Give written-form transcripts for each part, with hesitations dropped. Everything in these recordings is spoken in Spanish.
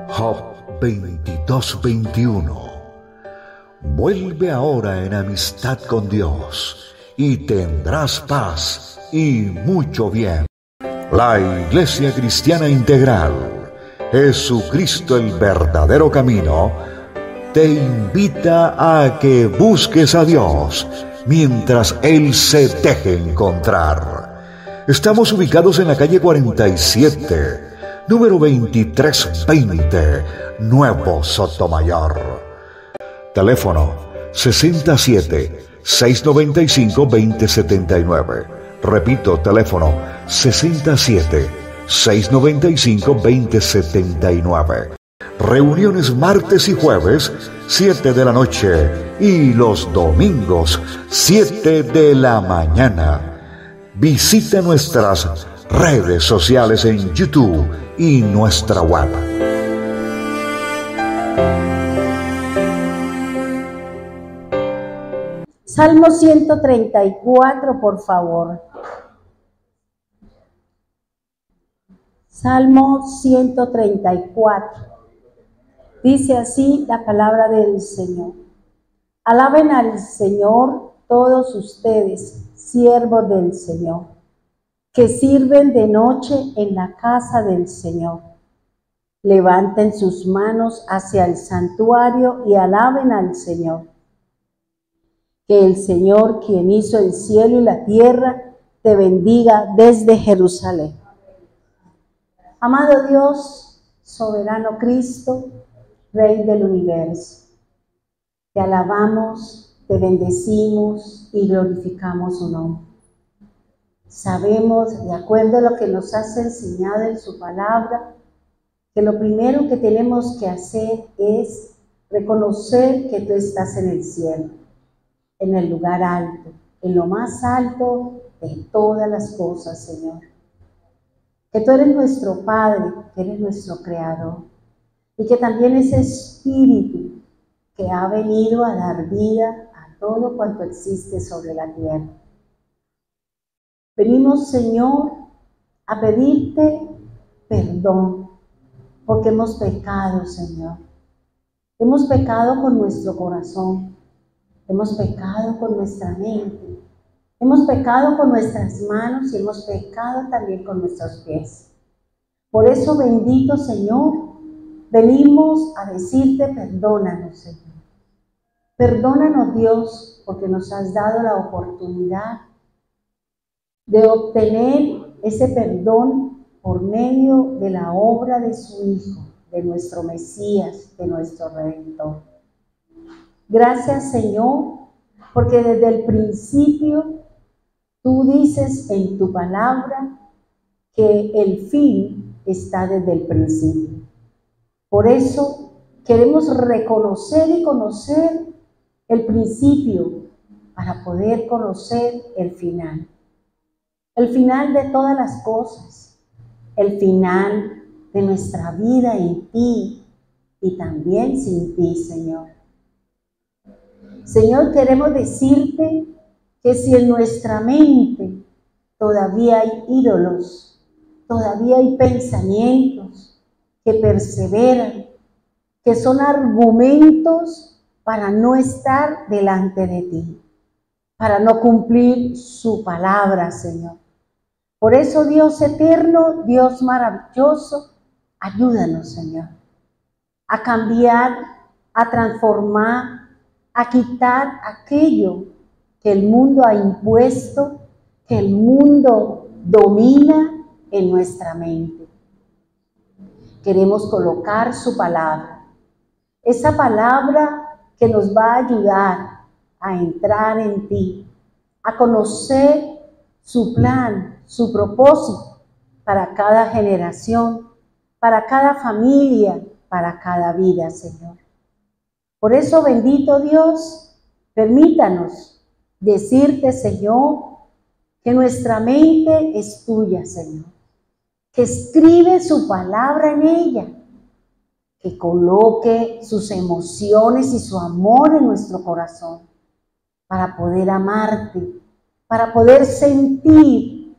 Job 22:21. Vuelve ahora en amistad con Dios y tendrás paz y mucho bien. La Iglesia Cristiana Integral, Jesucristo el verdadero camino, te invita a que busques a Dios mientras Él se deje encontrar. Estamos ubicados en la calle 47, número 2320, Nuevo Sotomayor. Teléfono 67-695-2079. Repito, teléfono 67-695-2079. Reuniones martes y jueves, 7 de la noche, y los domingos, 7 de la mañana. Visita nuestras redes sociales en YouTube y nuestra web. Salmo 134, por favor. Salmo 134. Dice así la palabra del Señor. Alaben al Señor todos ustedes, siervos del Señor, que sirven de noche en la casa del Señor. Levanten sus manos hacia el santuario y alaben al Señor. Que el Señor, quien hizo el cielo y la tierra, te bendiga desde Jerusalén. Amado Dios, soberano Cristo, Rey del universo, te alabamos, te bendecimos y glorificamos su nombre. Sabemos, de acuerdo a lo que nos has enseñado en su palabra, que lo primero que tenemos que hacer es reconocer que tú estás en el cielo, en el lugar alto, en lo más alto de todas las cosas, Señor. Que tú eres nuestro Padre, que eres nuestro Creador, y que también ese Espíritu que ha venido a dar vida a todo cuanto existe sobre la tierra. Venimos, Señor, a pedirte perdón, porque hemos pecado, Señor. Hemos pecado con nuestro corazón, hemos pecado con nuestra mente, hemos pecado con nuestras manos y hemos pecado también con nuestros pies. Por eso, bendito Señor, venimos a decirte perdónanos, Señor. Perdónanos, Dios, porque nos has dado la oportunidad de obtener ese perdón por medio de la obra de su Hijo, de nuestro Mesías, de nuestro Redentor. Gracias, Señor, porque desde el principio tú dices en tu palabra que el fin está desde el principio. Por eso queremos reconocer y conocer el principio para poder conocer el final. El final de todas las cosas, el final de nuestra vida en ti y también sin ti, Señor. Señor, queremos decirte que si en nuestra mente todavía hay ídolos, todavía hay pensamientos que perseveran, que son argumentos para no estar delante de ti, para no cumplir su palabra, Señor. Por eso, Dios eterno, Dios maravilloso, ayúdanos, Señor, a cambiar, a transformar, a quitar aquello que el mundo ha impuesto, que el mundo domina en nuestra mente. Queremos colocar su palabra, esa palabra que nos va a ayudar a entrar en ti, a conocer su plan, su propósito para cada generación, para cada familia, para cada vida, Señor. Por eso, bendito Dios, permítanos decirte, Señor, que nuestra mente es tuya, Señor, que escribe su palabra en ella, que coloque sus emociones y su amor en nuestro corazón para poder amarte, para poder sentir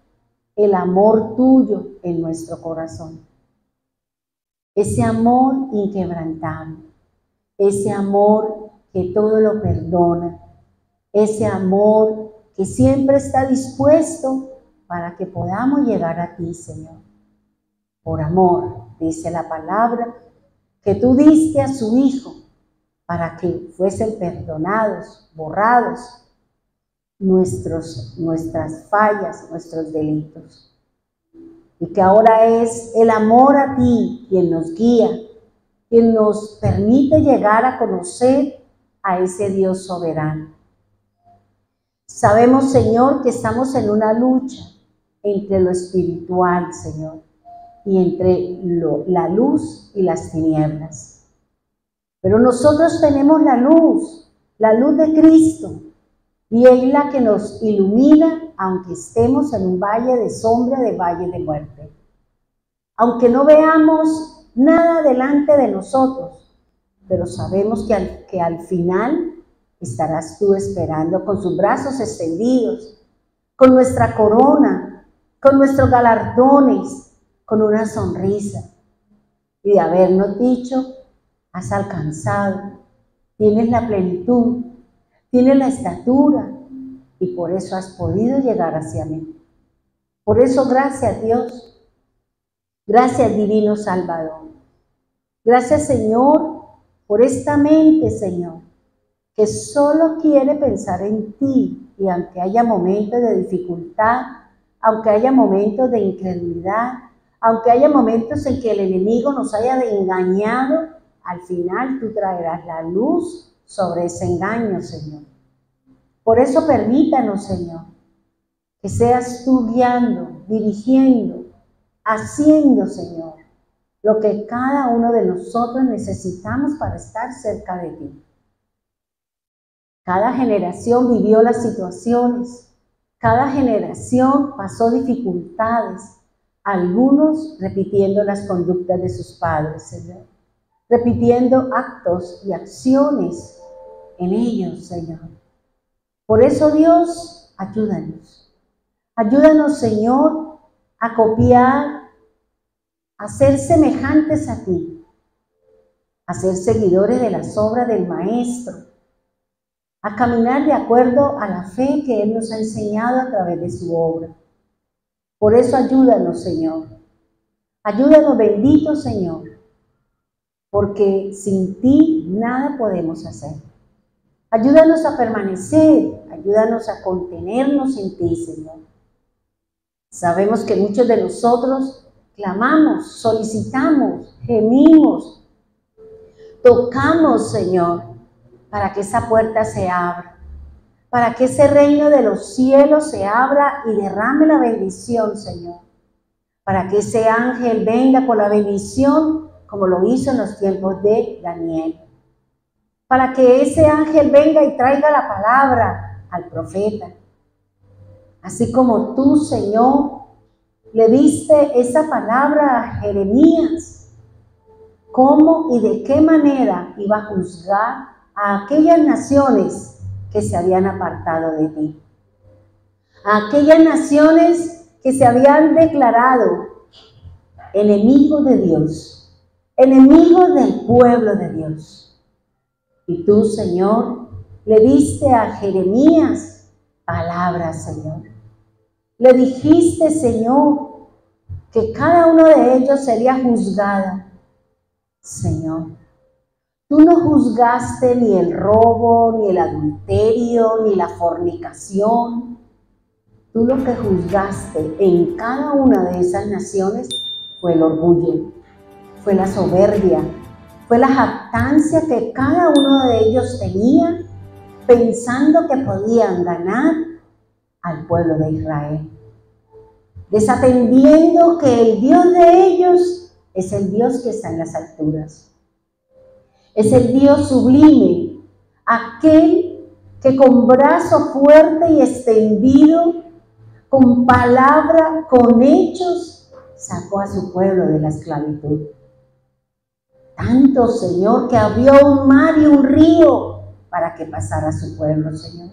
el amor tuyo en nuestro corazón. Ese amor inquebrantable, ese amor que todo lo perdona, ese amor que siempre está dispuesto para que podamos llegar a ti, Señor. Por amor, dice la palabra, que tú diste a su Hijo para que fuesen perdonados, borrados nuestras fallas, nuestros delitos. Y que ahora es el amor a ti quien nos guía, quien nos permite llegar a conocer a ese Dios soberano. Sabemos, Señor, que estamos en una lucha entre lo espiritual, Señor, y entre la luz y las tinieblas. Pero nosotros tenemos la luz de Cristo, y es la que nos ilumina aunque estemos en un valle de sombra, de valle de muerte. Aunque no veamos nada delante de nosotros, pero sabemos que al final estarás tú esperando con sus brazos extendidos, con nuestra corona, con nuestros galardones, con una sonrisa, y de habernos dicho, has alcanzado, tienes la plenitud, tienes la estatura, y por eso has podido llegar hacia mí. Por eso, gracias Dios, gracias Divino Salvador, gracias Señor, por esta mente, Señor, que solo quiere pensar en ti, y aunque haya momentos de dificultad, aunque haya momentos de incredulidad, aunque haya momentos en que el enemigo nos haya engañado, al final tú traerás la luz sobre ese engaño, Señor. Por eso permítanos, Señor, que seas tú guiando, dirigiendo, haciendo, Señor, lo que cada uno de nosotros necesitamos para estar cerca de ti. Cada generación vivió las situaciones, cada generación pasó dificultades, algunos repitiendo las conductas de sus padres, Señor, repitiendo actos y acciones en ellos, Señor. Por eso, Dios, ayúdanos. Ayúdanos, Señor, a copiar, a ser semejantes a ti, a ser seguidores de las obras del Maestro, a caminar de acuerdo a la fe que Él nos ha enseñado a través de su obra. Por eso ayúdanos, Señor. Ayúdanos, bendito Señor, porque sin ti nada podemos hacer. Ayúdanos a permanecer, ayúdanos a contenernos en ti, Señor. Sabemos que muchos de nosotros clamamos, solicitamos, gemimos, tocamos, Señor, para que esa puerta se abra, para que ese reino de los cielos se abra y derrame la bendición, Señor, para que ese ángel venga con la bendición como lo hizo en los tiempos de Daniel, para que ese ángel venga y traiga la palabra al profeta, así como tú, Señor, le diste esa palabra a Jeremías, cómo y de qué manera iba a juzgar a aquellas naciones que se habían apartado de ti, a aquellas naciones que se habían declarado enemigos de Dios, enemigos del pueblo de Dios. Y tú, Señor, le diste a Jeremías palabras, Señor. Le dijiste, Señor, que cada uno de ellos sería juzgado. Señor, tú no juzgaste ni el robo, ni el adulterio, ni la fornicación. Tú lo que juzgaste en cada una de esas naciones fue el orgullo, fue la soberbia, fue la jactancia que cada uno de ellos tenía, pensando que podían ganar al pueblo de Israel, desatendiendo que el Dios de ellos es el Dios que está en las alturas. Es el Dios sublime, aquel que con brazo fuerte y extendido, con palabra, con hechos, sacó a su pueblo de la esclavitud. Tanto, Señor, que abrió un mar y un río para que pasara su pueblo, Señor.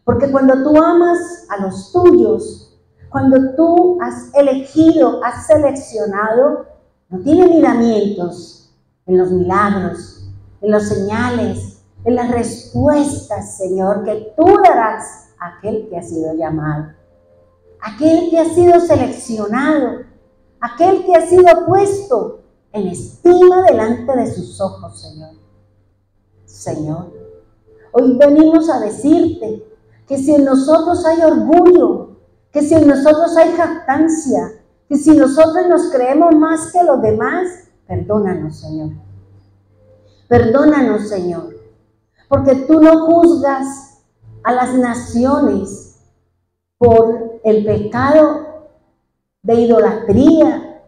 Porque cuando tú amas a los tuyos, cuando tú has elegido, has seleccionado, no tiene miramientos en los milagros, en las señales, en las respuestas, Señor, que tú darás a aquel que ha sido llamado, aquel que ha sido seleccionado, aquel que ha sido puesto en estima delante de sus ojos, Señor. Señor, hoy venimos a decirte que si en nosotros hay orgullo, que si en nosotros hay jactancia, que si nosotros nos creemos más que los demás, perdónanos, Señor. Perdónanos, Señor, porque tú no juzgas a las naciones por el pecado de idolatría,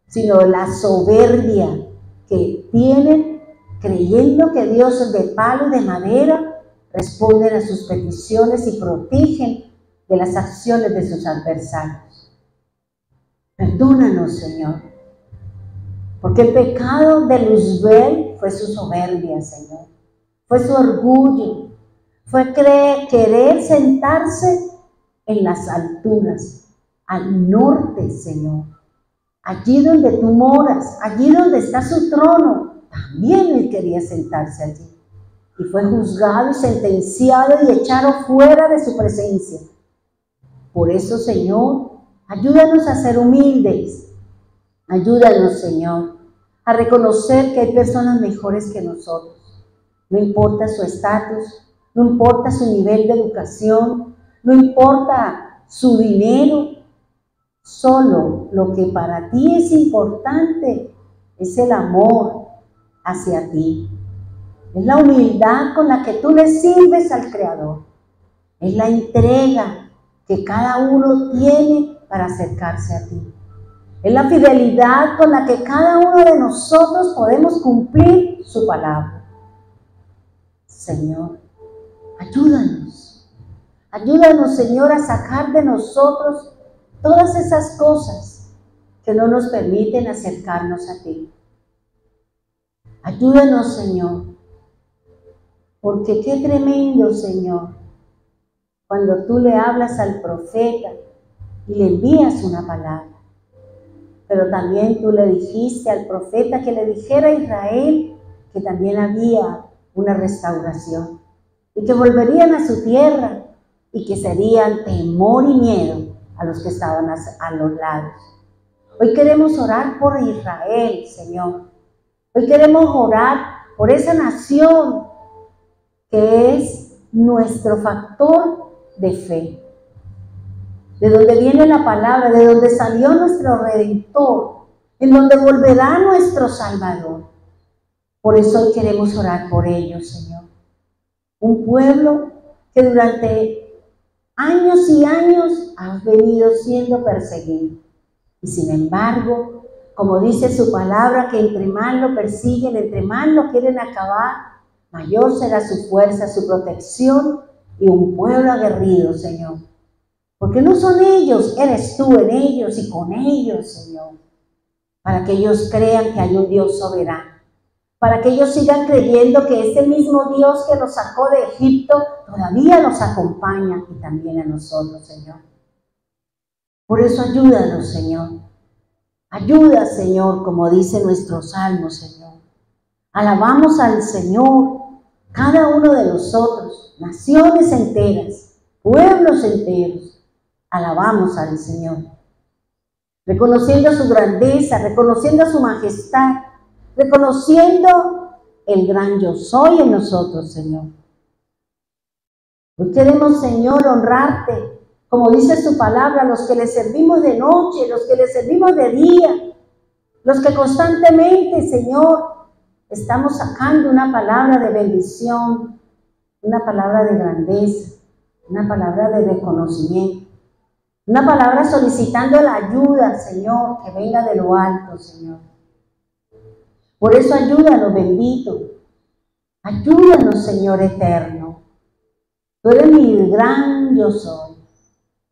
sino la soberbia que tienen creyendo que Dios es de palo y de madera, responden a sus peticiones y protegen de las acciones de sus adversarios. Perdónanos, Señor, porque el pecado de Luzbel fue su soberbia, Señor, fue su orgullo, fue querer sentarse en las alturas, al norte, Señor, allí donde tú moras, allí donde está su trono. También él quería sentarse allí y fue juzgado y sentenciado y echado fuera de su presencia. Por eso, Señor, ayúdanos a ser humildes. Ayúdanos, Señor, a reconocer que hay personas mejores que nosotros. No importa su estatus, no importa su nivel de educación, no importa su dinero. Solo lo que para ti es importante es el amor hacia ti. Es la humildad con la que tú le sirves al Creador. Es la entrega que cada uno tiene para acercarse a ti. Es la fidelidad con la que cada uno de nosotros podemos cumplir su palabra. Señor, ayúdanos. Ayúdanos, Señor, a sacar de nosotros todas esas cosas que no nos permiten acercarnos a ti. Ayúdanos, Señor, porque qué tremendo, Señor, cuando tú le hablas al profeta y le envías una palabra. Pero también tú le dijiste al profeta que le dijera a Israel que también había una restauración y que volverían a su tierra y que serían temor y miedo a los que estaban a los lados. Hoy queremos orar por Israel, Señor. Hoy queremos orar por esa nación que es nuestro factor de fe. De donde viene la palabra, de donde salió nuestro Redentor, en donde volverá nuestro Salvador. Por eso hoy queremos orar por ellos, Señor. Un pueblo que durante años y años ha venido siendo perseguido. Y sin embargo, como dice su palabra, que entre más lo persiguen, entre más lo quieren acabar, mayor será su fuerza, su protección y un pueblo aguerrido, Señor. Porque no son ellos, eres tú en ellos y con ellos, Señor. Para que ellos crean que hay un Dios soberano. Para que ellos sigan creyendo que ese mismo Dios que los sacó de Egipto todavía nos acompaña y también a nosotros, Señor. Por eso ayúdanos, Señor. Ayuda, Señor, como dice nuestro salmo, Señor. Alabamos al Señor, cada uno de nosotros, naciones enteras, pueblos enteros. Alabamos al Señor, reconociendo su grandeza, reconociendo su majestad, reconociendo el gran yo soy en nosotros, Señor. Hoy queremos, Señor, honrarte, como dice su palabra, los que le servimos de noche, los que le servimos de día, los que constantemente, Señor, estamos sacando una palabra de bendición, una palabra de grandeza, una palabra de reconocimiento. Una palabra solicitando la ayuda, Señor, que venga de lo alto, Señor. Por eso ayúdanos, bendito. Ayúdanos, Señor eterno. Tú eres mi gran yo soy.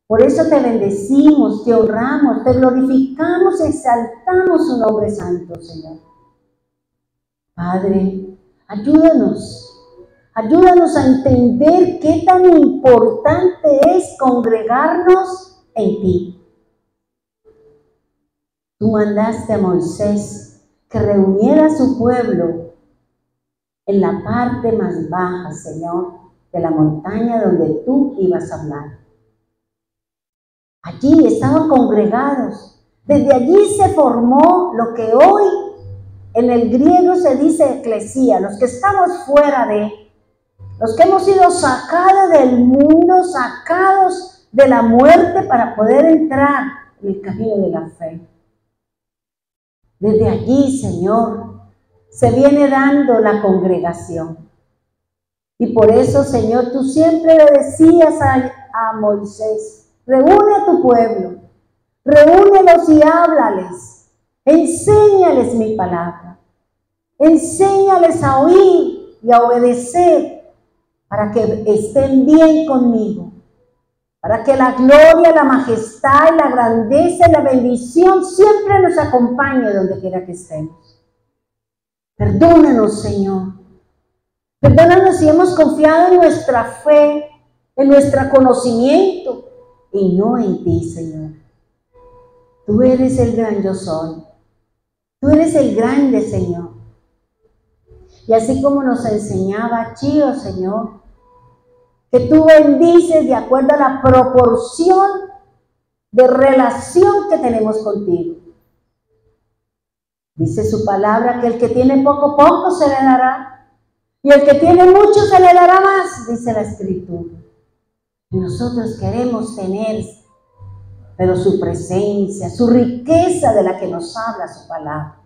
Por eso te bendecimos, te honramos, te glorificamos, exaltamos su nombre santo, Señor. Padre, ayúdanos a entender qué tan importante es congregarnos en ti. Tú mandaste a Moisés que reuniera a su pueblo en la parte más baja, Señor, de la montaña donde tú ibas a hablar. Allí estaban congregados. Desde allí se formó lo que hoy en el griego se dice eclesía, los que estamos fuera de, los que hemos sido sacados del mundo, sacados de la muerte para poder entrar en el camino de la fe. Desde allí, Señor, se viene dando la congregación. Y por eso, Señor, tú siempre le decías a Moisés, reúne a tu pueblo, reúnelos y háblales, enséñales mi palabra, enséñales a oír y a obedecer para que estén bien conmigo, para que la gloria, la majestad, la grandeza y la bendición siempre nos acompañe donde quiera que estemos. Perdónanos, Señor. Perdónanos si hemos confiado en nuestra fe, en nuestro conocimiento y no en ti, Señor. Tú eres el gran yo soy. Tú eres el grande, Señor. Y así como nos enseñaba Chío, Señor, que tú bendices de acuerdo a la proporción de relación que tenemos contigo. Dice su palabra que el que tiene poco, poco se le dará. Y el que tiene mucho se le dará más, dice la Escritura. Y nosotros queremos tener, pero su presencia, su riqueza de la que nos habla su palabra.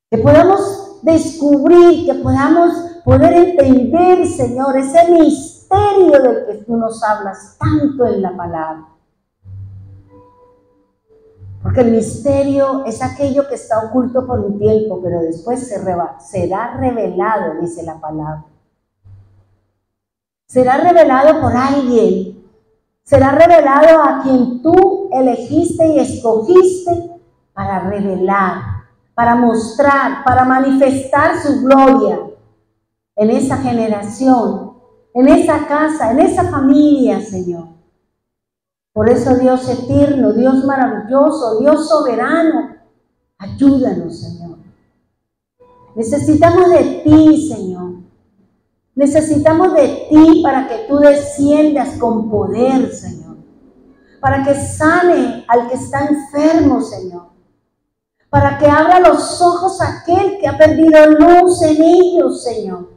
Que podamos descubrir, que podamos poder entender, Señor, ese misterio del que tú nos hablas tanto en la palabra. Porque el misterio es aquello que está oculto por un tiempo, pero después será revelado, dice la palabra. Será revelado por alguien. Será revelado a quien tú elegiste y escogiste para revelar, para mostrar, para manifestar su gloria en esa generación, en esa casa, en esa familia, Señor. Por eso, Dios eterno, Dios maravilloso, Dios soberano, ayúdanos, Señor. Necesitamos de ti, Señor. Necesitamos de ti para que tú desciendas con poder, Señor. Para que sane al que está enfermo, Señor. Para que abra los ojos a aquel que ha perdido luz en ellos, Señor.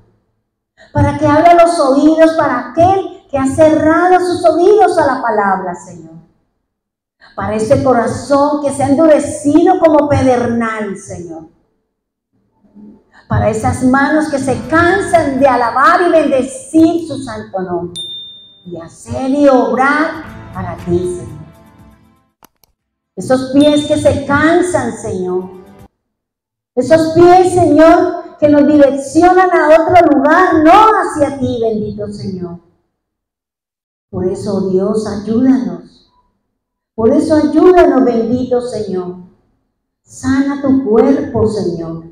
Para que abra los oídos para aquel que ha cerrado sus oídos a la palabra, Señor. Para ese corazón que se ha endurecido como pedernal, Señor. Para esas manos que se cansan de alabar y bendecir su santo nombre. Y hacer y obrar para ti, Señor. Esos pies que se cansan, Señor. Esos pies, Señor, que nos direccionan a otro lugar, no hacia ti, bendito Señor. Por eso, Dios, ayúdanos. Por eso, ayúdanos, bendito Señor. Sana tu cuerpo, Señor.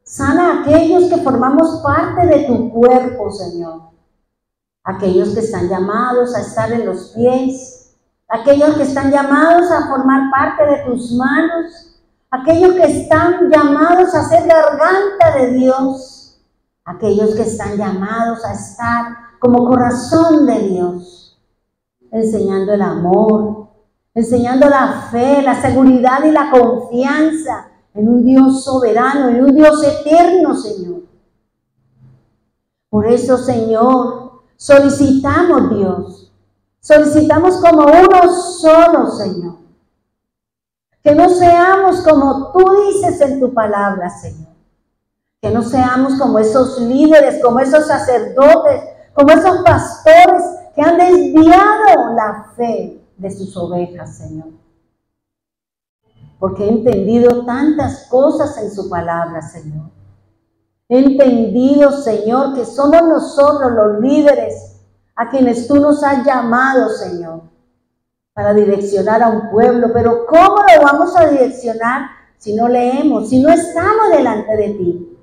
Sana a aquellos que formamos parte de tu cuerpo, Señor. Aquellos que están llamados a estar en los pies. Aquellos que están llamados a formar parte de tus manos. Aquellos que están llamados a ser garganta de Dios. Aquellos que están llamados a estar como corazón de Dios. Enseñando el amor, enseñando la fe, la seguridad y la confianza en un Dios soberano, en un Dios eterno, Señor. Por eso, Señor, solicitamos, Dios, solicitamos como uno solo, Señor. Que no seamos como tú dices en tu palabra, Señor. Que no seamos como esos líderes, como esos sacerdotes, como esos pastores que han desviado la fe de sus ovejas, Señor. Porque he entendido tantas cosas en su palabra, Señor. He entendido, Señor, que somos nosotros los líderes a quienes tú nos has llamado, Señor. para direccionar a un pueblo, pero ¿cómo lo vamos a direccionar si no leemos, si no estamos delante de ti?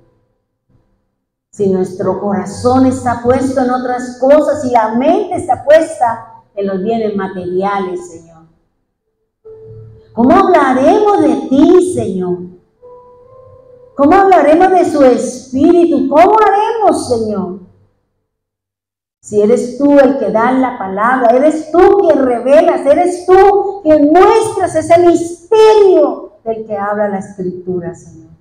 Si nuestro corazón está puesto en otras cosas y la mente está puesta en los bienes materiales, Señor. ¿Cómo hablaremos de ti, Señor? ¿Cómo hablaremos de su Espíritu? ¿Cómo haremos, Señor? Si eres tú el que da la palabra, eres tú quien revelas, eres tú quien muestras ese misterio del que habla la Escritura, Señor.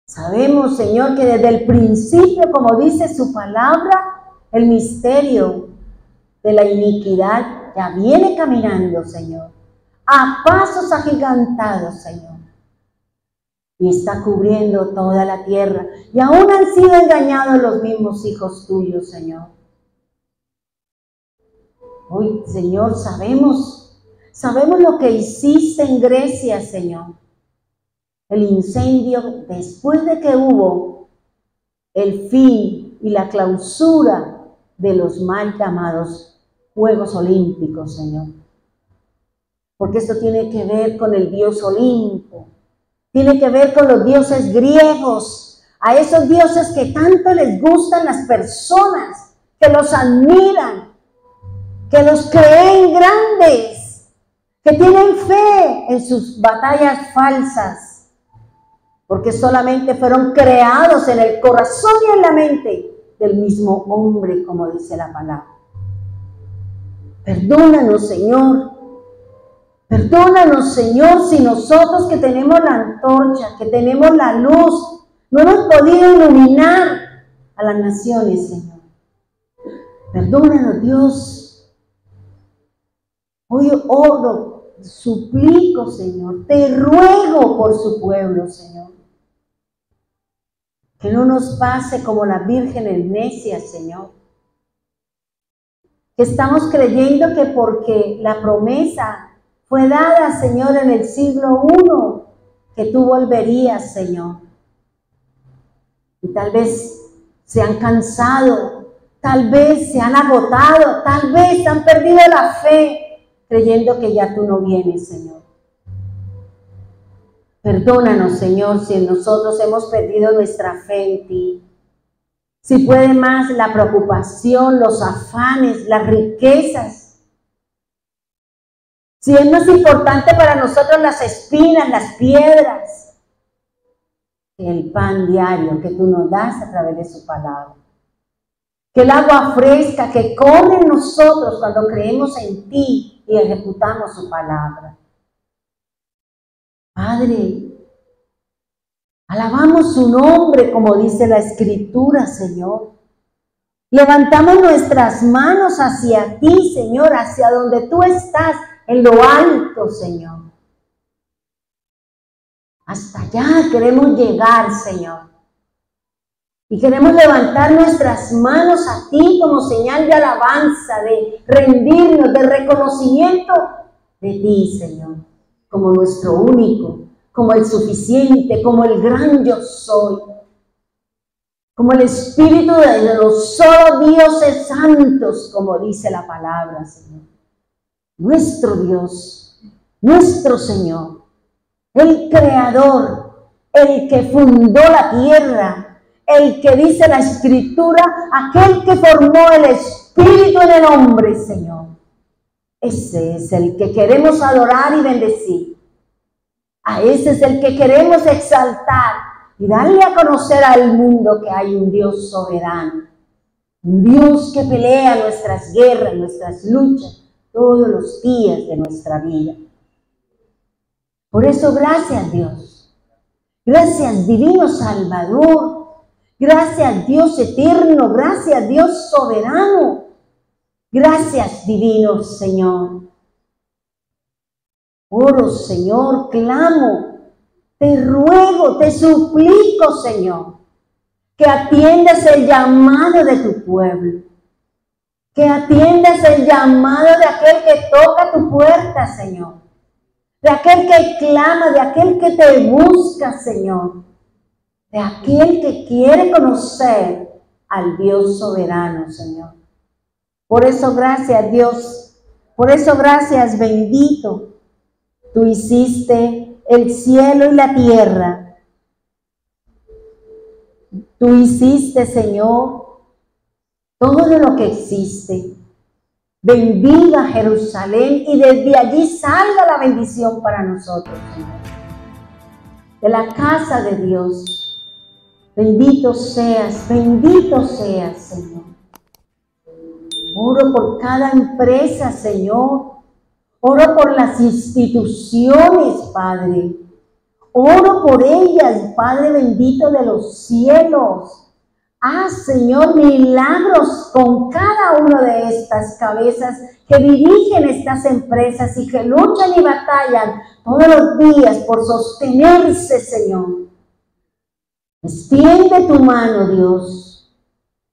Sabemos, Señor, que desde el principio, como dice su palabra, el misterio de la iniquidad ya viene caminando, Señor, a pasos agigantados, Señor, y está cubriendo toda la tierra, y aún han sido engañados los mismos hijos tuyos, Señor. Hoy, Señor, sabemos lo que hiciste en Grecia, Señor. El incendio, después de que hubo el fin y la clausura de los mal llamados Juegos Olímpicos, Señor. Porque esto tiene que ver con el dios Olimpo, tiene que ver con los dioses griegos, a esos dioses que tanto les gustan las personas, que los admiran, que los creen grandes, que tienen fe en sus batallas falsas, porque solamente fueron creados en el corazón y en la mente del mismo hombre, como dice la palabra. Perdónanos, Señor. Perdónanos, Señor, si nosotros que tenemos la antorcha, que tenemos la luz, no hemos podido iluminar a las naciones, Señor. Perdónanos, Dios. Hoy oro, suplico, Señor, te ruego por su pueblo, Señor. Que no nos pase como las vírgenes necias, Señor. Que estamos creyendo que porque la promesa fue dada, Señor, en el siglo I, que tú volverías, Señor. Y tal vez se han cansado, tal vez se han agotado, tal vez han perdido la fe, creyendo que ya tú no vienes, Señor. Perdónanos, Señor, si nosotros hemos perdido nuestra fe en ti. Si puede más la preocupación, los afanes, las riquezas. Si es más importante para nosotros las espinas, las piedras, que el pan diario que tú nos das a través de su palabra. Que el agua fresca que corre en nosotros cuando creemos en ti y ejecutamos su palabra. Padre, alabamos su nombre como dice la Escritura, Señor. Levantamos nuestras manos hacia ti, Señor, hacia donde tú estás, en lo alto, Señor. Hasta allá queremos llegar, Señor. Y queremos levantar nuestras manos a ti como señal de alabanza, de rendirnos, de reconocimiento de ti, Señor. Como nuestro único, como el suficiente, como el gran yo soy, como el Espíritu de los solo dioses santos, como dice la palabra, Señor. Nuestro Dios, nuestro Señor, el Creador, el que fundó la tierra, el que dice la Escritura, aquel que formó el Espíritu en el hombre, Señor. Ese es el que queremos adorar y bendecir. A ese es el que queremos exaltar y darle a conocer al mundo que hay un Dios soberano. Un Dios que pelea nuestras guerras, nuestras luchas, todos los días de nuestra vida. Por eso, gracias, Dios. Gracias, Divino Salvador. Gracias, Dios eterno. Gracias, Dios soberano. Gracias, Divino Señor. Oro, Señor, clamo, te ruego, te suplico, Señor, que atiendas el llamado de tu pueblo, que atiendas el llamado de aquel que toca tu puerta, Señor, de aquel que clama, de aquel que te busca, Señor, de aquel que quiere conocer al Dios soberano, Señor. Por eso, gracias, Dios, Por eso, gracias, bendito. Tú hiciste el cielo y la tierra. Tú hiciste, Señor, todo lo que existe. Bendiga Jerusalén y desde allí salga la bendición para nosotros, Señor. De la casa de Dios. Bendito seas, Señor. Oro por cada empresa, Señor. Oro por las instituciones, Padre. Oro por ellas, Padre bendito de los cielos. Haz, Señor, milagros con cada una de estas cabezas que dirigen estas empresas y que luchan y batallan todos los días por sostenerse, Señor. Extiende tu mano, Dios.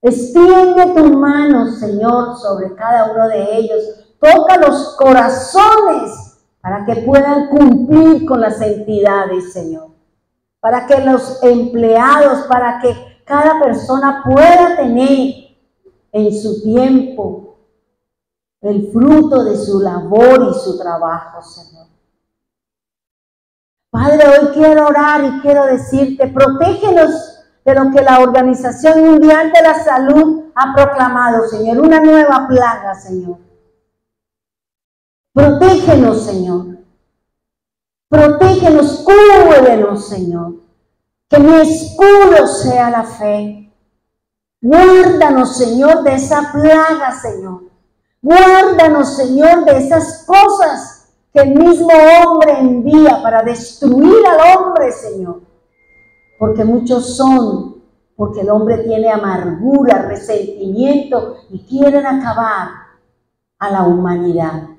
Extiende tu mano, Señor, sobre cada uno de ellos. Toca los corazones para que puedan cumplir con las entidades, Señor. Para que los empleados, para que cada persona pueda tener en su tiempo el fruto de su labor y su trabajo, Señor. Padre, hoy quiero orar y quiero decirte, protégenos de lo que la Organización Mundial de la Salud ha proclamado, Señor, una nueva plaga, Señor. Protégenos, Señor. Protégenos, cúbrenos, Señor. Que mi escudo sea la fe. Guárdanos, Señor, de esa plaga, Señor. Guárdanos, Señor, de esas cosas que el mismo hombre envía para destruir al hombre, Señor. Porque muchos son, porque el hombre tiene amargura, resentimiento y quieren acabar a la humanidad.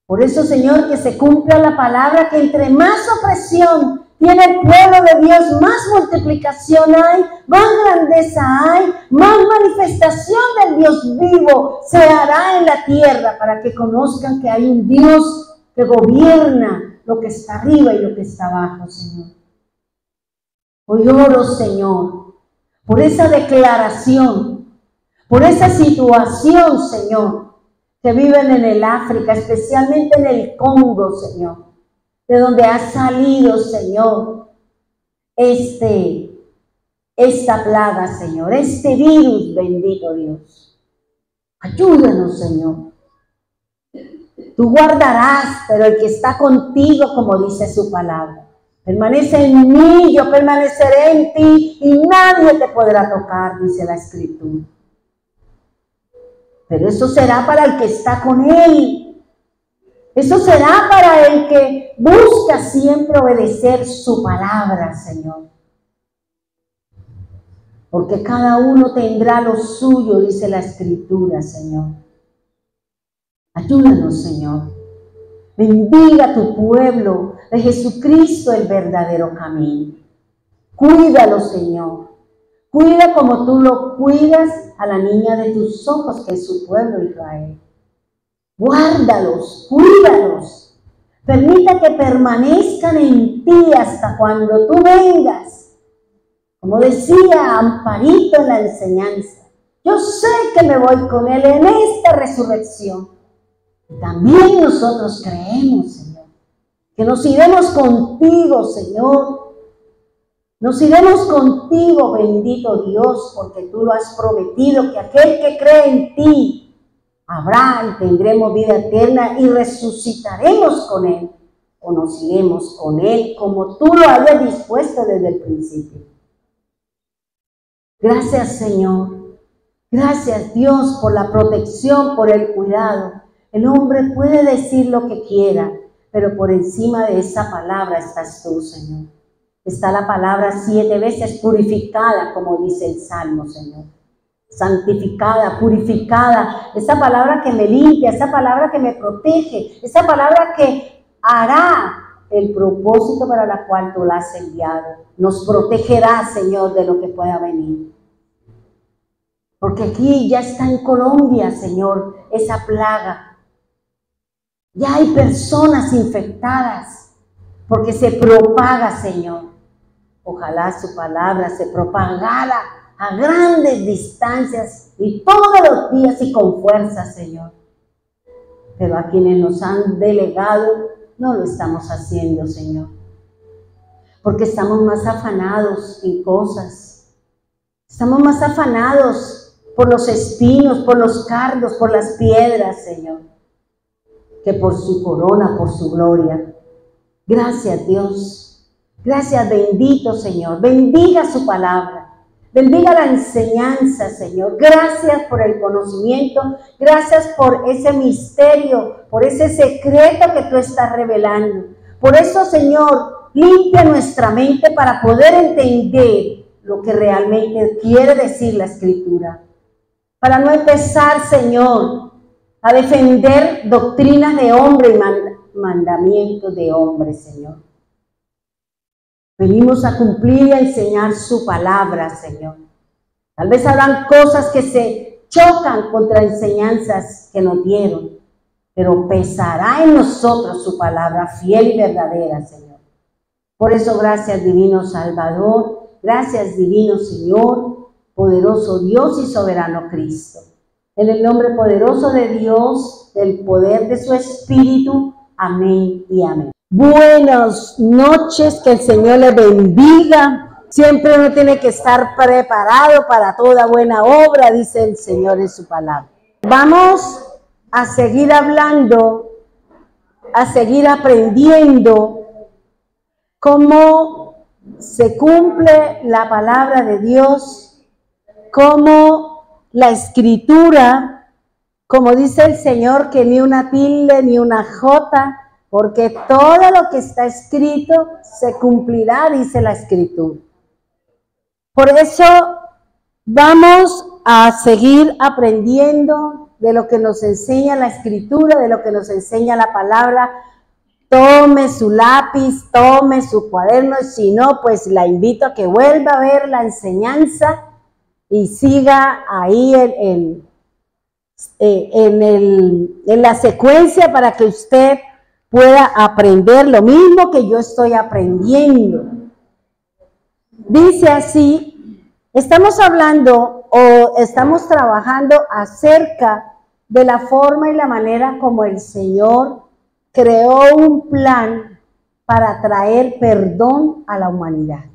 Por eso, Señor, que se cumpla la palabra que entre más opresión tiene el pueblo de Dios, más multiplicación hay, más grandeza hay, más manifestación del Dios vivo se hará en la tierra para que conozcan que hay un Dios que gobierna lo que está arriba y lo que está abajo, Señor. Hoy oro, Señor, por esa declaración, por esa situación, Señor, que viven en el África, especialmente en el Congo, Señor, de donde ha salido, Señor, esta plaga, Señor, este virus, bendito Dios. Ayúdanos, Señor. Tú guardarás, pero el que está contigo, como dice su palabra, permanece en mí, yo permaneceré en ti y nadie te podrá tocar, dice la Escritura. Pero eso será para el que está con Él. Eso será para el que busca siempre obedecer su palabra, Señor. Porque cada uno tendrá lo suyo, dice la Escritura, Señor. Ayúdanos, Señor. Bendiga a tu pueblo de Jesucristo, el verdadero camino. Cuídalo, Señor. Cuida como tú lo cuidas a la niña de tus ojos, que es su pueblo Israel. Guárdalos, cuídalos. Permita que permanezcan en ti hasta cuando tú vengas. Como decía Amparito en la enseñanza, yo sé que me voy con Él en esta resurrección. Y también nosotros creemos, Señor, que nos iremos contigo, Señor. Nos iremos contigo, bendito Dios, porque tú lo has prometido, que aquel que cree en ti habrá y tendremos vida eterna y resucitaremos con Él, o nos iremos con Él como tú lo hayas dispuesto desde el principio. Gracias, Señor. Gracias, Dios, por la protección, por el cuidado. El hombre puede decir lo que quiera, pero por encima de esa palabra estás tú, Señor. Está la palabra 7 veces purificada, como dice el Salmo, Señor. Santificada, purificada, esa palabra que me limpia, esa palabra que me protege, esa palabra que hará el propósito para la cual tú la has enviado. Nos protegerá, Señor, de lo que pueda venir. Porque aquí ya está en Colombia, Señor, esa plaga. Ya hay personas infectadas, porque se propaga, Señor. Ojalá su palabra se propagara a grandes distancias y todos los días y con fuerza, Señor. pero a quienes nos han delegado no lo estamos haciendo, Señor, porque estamos más afanados en cosas, estamos más afanados por los espinos, por los cardos, por las piedras, Señor, que por su corona, por su gloria. Gracias, Dios. Gracias, bendito Señor. Bendiga su palabra. Bendiga la enseñanza, Señor. Gracias por el conocimiento. Gracias por ese misterio, por ese secreto que tú estás revelando. Por eso, Señor, limpia nuestra mente para poder entender lo que realmente quiere decir la Escritura. Para no empezar, Señor, a defender doctrinas de hombre y mandamientos de hombre, Señor. Venimos a cumplir y a enseñar su palabra, Señor. Tal vez habrán cosas que se chocan contra enseñanzas que nos dieron, pero pesará en nosotros su palabra fiel y verdadera, Señor. Por eso, gracias, divino Salvador. Gracias, divino Señor, poderoso Dios y soberano Cristo. En el nombre poderoso de Dios, del poder de su Espíritu. Amén y amén. Buenas noches, que el Señor le bendiga. Siempre uno tiene que estar preparado para toda buena obra, dice el Señor en su palabra. Vamos a seguir hablando, a seguir aprendiendo cómo se cumple la palabra de Dios, cómo la Escritura, como dice el Señor, que ni una tilde ni una jota, porque todo lo que está escrito se cumplirá, dice la Escritura. Por eso vamos a seguir aprendiendo de lo que nos enseña la Escritura, de lo que nos enseña la palabra. Tome su lápiz, tome su cuaderno, si no, pues la invito a que vuelva a ver la enseñanza y siga ahí en la secuencia para que usted pueda aprender lo mismo que yo estoy aprendiendo. Dice así, estamos hablando o estamos trabajando acerca de la forma y la manera como el Señor creó un plan para traer perdón a la humanidad.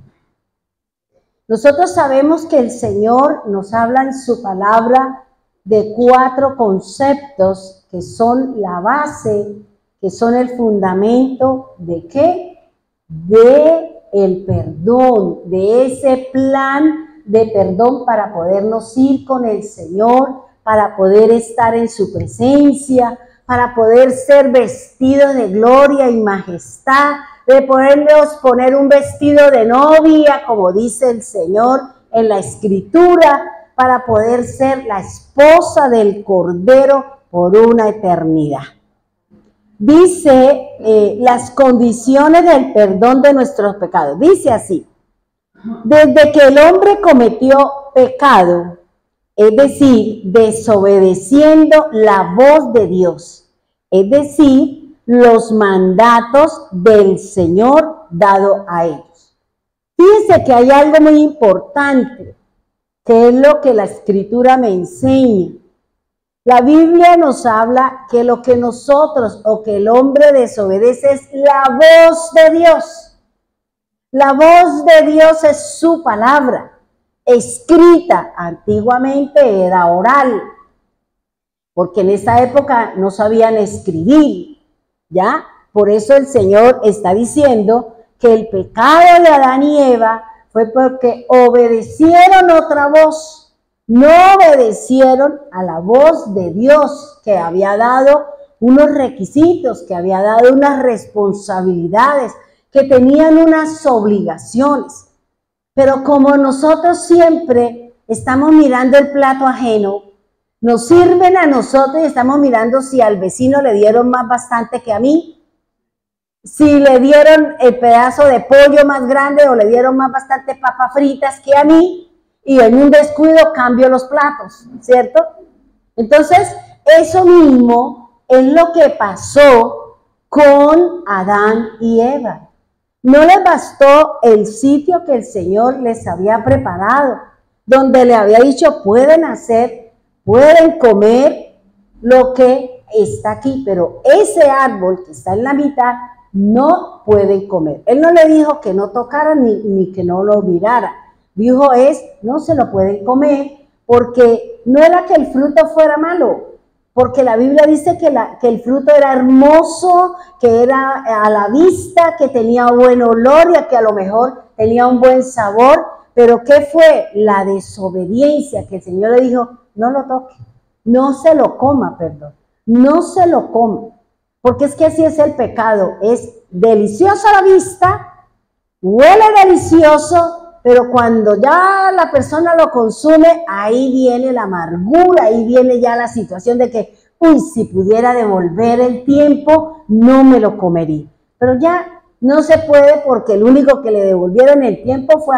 Nosotros sabemos que el Señor nos habla en su palabra de 4 conceptos que son la base, que son el fundamento de ¿qué? De el perdón, de ese plan de perdón para podernos ir con el Señor, para poder estar en su presencia, para poder ser vestidos de gloria y majestad, de podernos poner un vestido de novia, como dice el Señor en la Escritura, para poder ser la esposa del Cordero por una eternidad. Dice las condiciones del perdón de nuestros pecados. Dice así: desde que el hombre cometió pecado, es decir, desobedeciendo la voz de Dios, es decir, los mandatos del Señor dado a ellos. Fíjense que hay algo muy importante, que es lo que la Escritura me enseña. La Biblia nos habla que lo que nosotros o que el hombre desobedece es la voz de Dios. La voz de Dios es su palabra, escrita. Antiguamente era oral, porque en esa época no sabían escribir, ¿ya? Por eso el Señor está diciendo que el pecado de Adán y Eva fue porque obedecieron otra voz. No obedecieron a la voz de Dios, que había dado unos requisitos, que había dado unas responsabilidades, que tenían unas obligaciones. Pero como nosotros siempre estamos mirando el plato ajeno, nos sirven a nosotros y estamos mirando si al vecino le dieron más bastante que a mí, si le dieron el pedazo de pollo más grande o le dieron más bastante papas fritas que a mí, y en un descuido cambio los platos, ¿cierto? Entonces, eso mismo es lo que pasó con Adán y Eva. No les bastó el sitio que el Señor les había preparado, donde le había dicho, pueden hacer, pueden comer lo que está aquí, pero ese árbol que está en la mitad no pueden comer. Él no le dijo que no tocaran ni que no lo mirara. Dijo no se lo pueden comer, porque no era que el fruto fuera malo, porque la Biblia dice que el fruto era hermoso, que era a la vista, que tenía buen olor y que a lo mejor tenía un buen sabor. Pero ¿qué fue? La desobediencia, que el Señor le dijo, no lo toque, no se lo coma, perdón, no se lo coma. Porque es que así es el pecado, es delicioso a la vista, huele delicioso, pero cuando ya la persona lo consume, ahí viene la amargura, ahí viene ya la situación de que, uy, si pudiera devolver el tiempo, no me lo comería. Pero ya no se puede, porque el único que le devolvieron el tiempo fue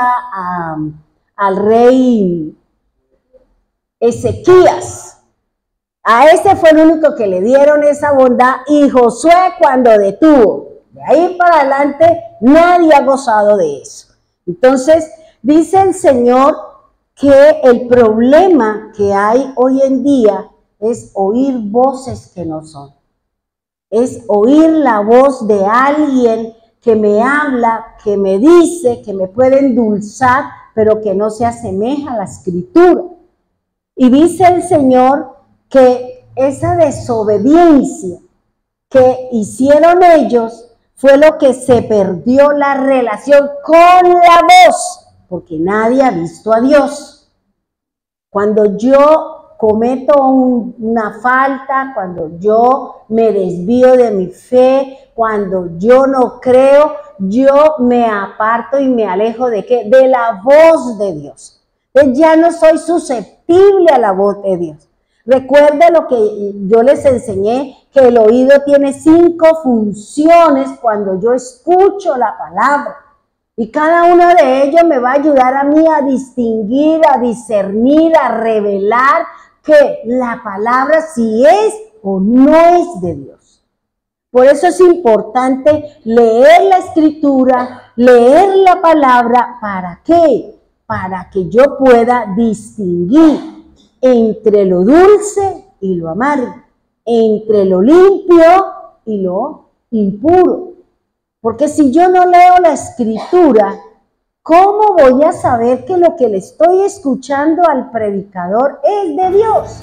al rey Ezequías. A ese fue el único que le dieron esa bondad, y Josué cuando detuvo. De ahí para adelante nadie ha gozado de eso. Entonces, dice el Señor que el problema que hay hoy en día es oír voces que no son. Es oír la voz de alguien que me habla, que me dice, que me puede endulzar, pero que no se asemeja a la Escritura. Y dice el Señor que esa desobediencia que hicieron ellos fue lo que se perdió la relación con la voz, porque nadie ha visto a Dios. Cuando yo cometo una falta, cuando yo me desvío de mi fe, cuando yo no creo, yo me aparto y me alejo ¿de qué? De la voz de Dios. Ya no soy susceptible a la voz de Dios. Recuerde lo que yo les enseñé, que el oído tiene 5 funciones cuando yo escucho la palabra. Y cada uno de ellos me va a ayudar a mí a distinguir, a discernir, a revelar que la palabra si es o no es de Dios. Por eso es importante leer la Escritura, leer la palabra. ¿Para qué? Para que yo pueda distinguir entre lo dulce y lo amargo, entre lo limpio y lo impuro. Porque si yo no leo la Escritura, ¿cómo voy a saber que lo que le estoy escuchando al predicador es de Dios?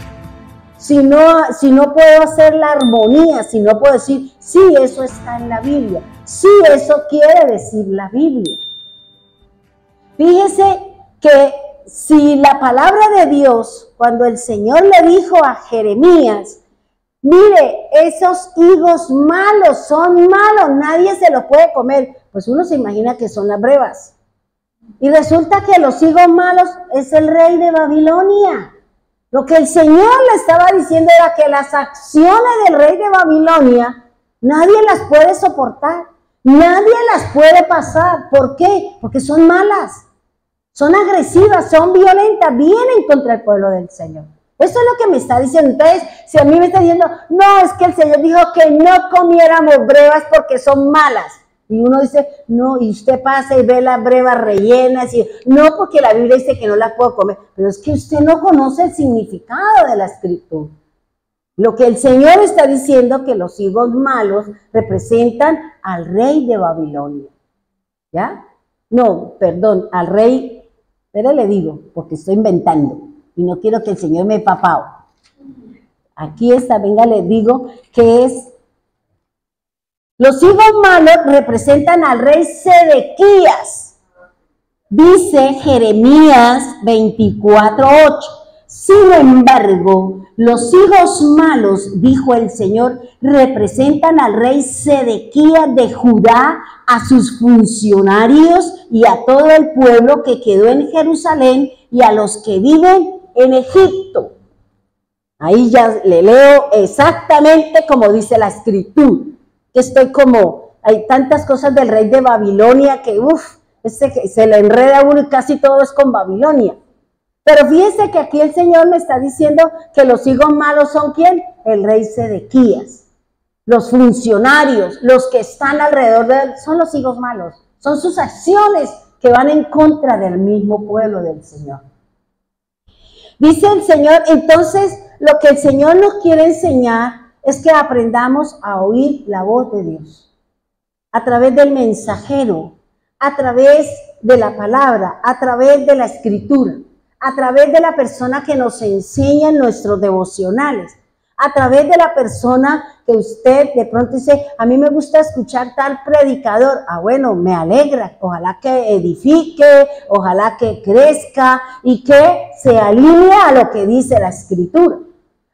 Si no puedo hacer la armonía, si no puedo decir, sí, eso está en la Biblia, sí, eso quiere decir la Biblia. Fíjese que si la palabra de Dios, cuando el Señor le dijo a Jeremías, mire, esos higos malos son malos, nadie se los puede comer, pues uno se imagina que son las brevas. Y resulta que los higos malos es el rey de Babilonia. Lo que el Señor le estaba diciendo era que las acciones del rey de Babilonia nadie las puede soportar, nadie las puede pasar. ¿Por qué? Porque son malas. Son agresivas, son violentas, vienen contra el pueblo del Señor. Eso es lo que me está diciendo. Entonces, si a mí me está diciendo, no, es que el Señor dijo que no comiéramos brevas porque son malas. Y uno dice, no, y usted pasa y ve las brevas rellenas. Y no, porque la Biblia dice que no las puedo comer. Pero es que usted no conoce el significado de la Escritura. Lo que el Señor está diciendo que los higos malos representan al rey de Babilonia. ¿Ya? No, perdón, al rey. Pero le digo, porque estoy inventando y no quiero que el Señor me papao. Aquí está, venga, le digo que es, los higos malos representan al rey Sedequías. Dice Jeremías 24:8. Sin embargo, los higos malos, dijo el Señor, representan al rey Sedequías de Judá, a sus funcionarios y a todo el pueblo que quedó en Jerusalén y a los que viven en Egipto. Ahí ya le leo exactamente como dice la Escritura. Hay tantas cosas del rey de Babilonia que se le enreda a uno y casi todo es con Babilonia. Pero fíjese que aquí el Señor me está diciendo que los higos malos son ¿quién? El rey Sedequías. Los funcionarios, los que están alrededor de él, son los higos malos. Son sus acciones que van en contra del mismo pueblo del Señor. Dice el Señor, entonces, lo que el Señor nos quiere enseñar es que aprendamos a oír la voz de Dios, a través del mensajero, a través de la palabra, a través de la escritura, a través de la persona que nos enseña en nuestros devocionales, a través de la persona que usted de pronto dice, a mí me gusta escuchar tal predicador. Ah, bueno, me alegra, ojalá que edifique, ojalá que crezca y que se alinee a lo que dice la escritura.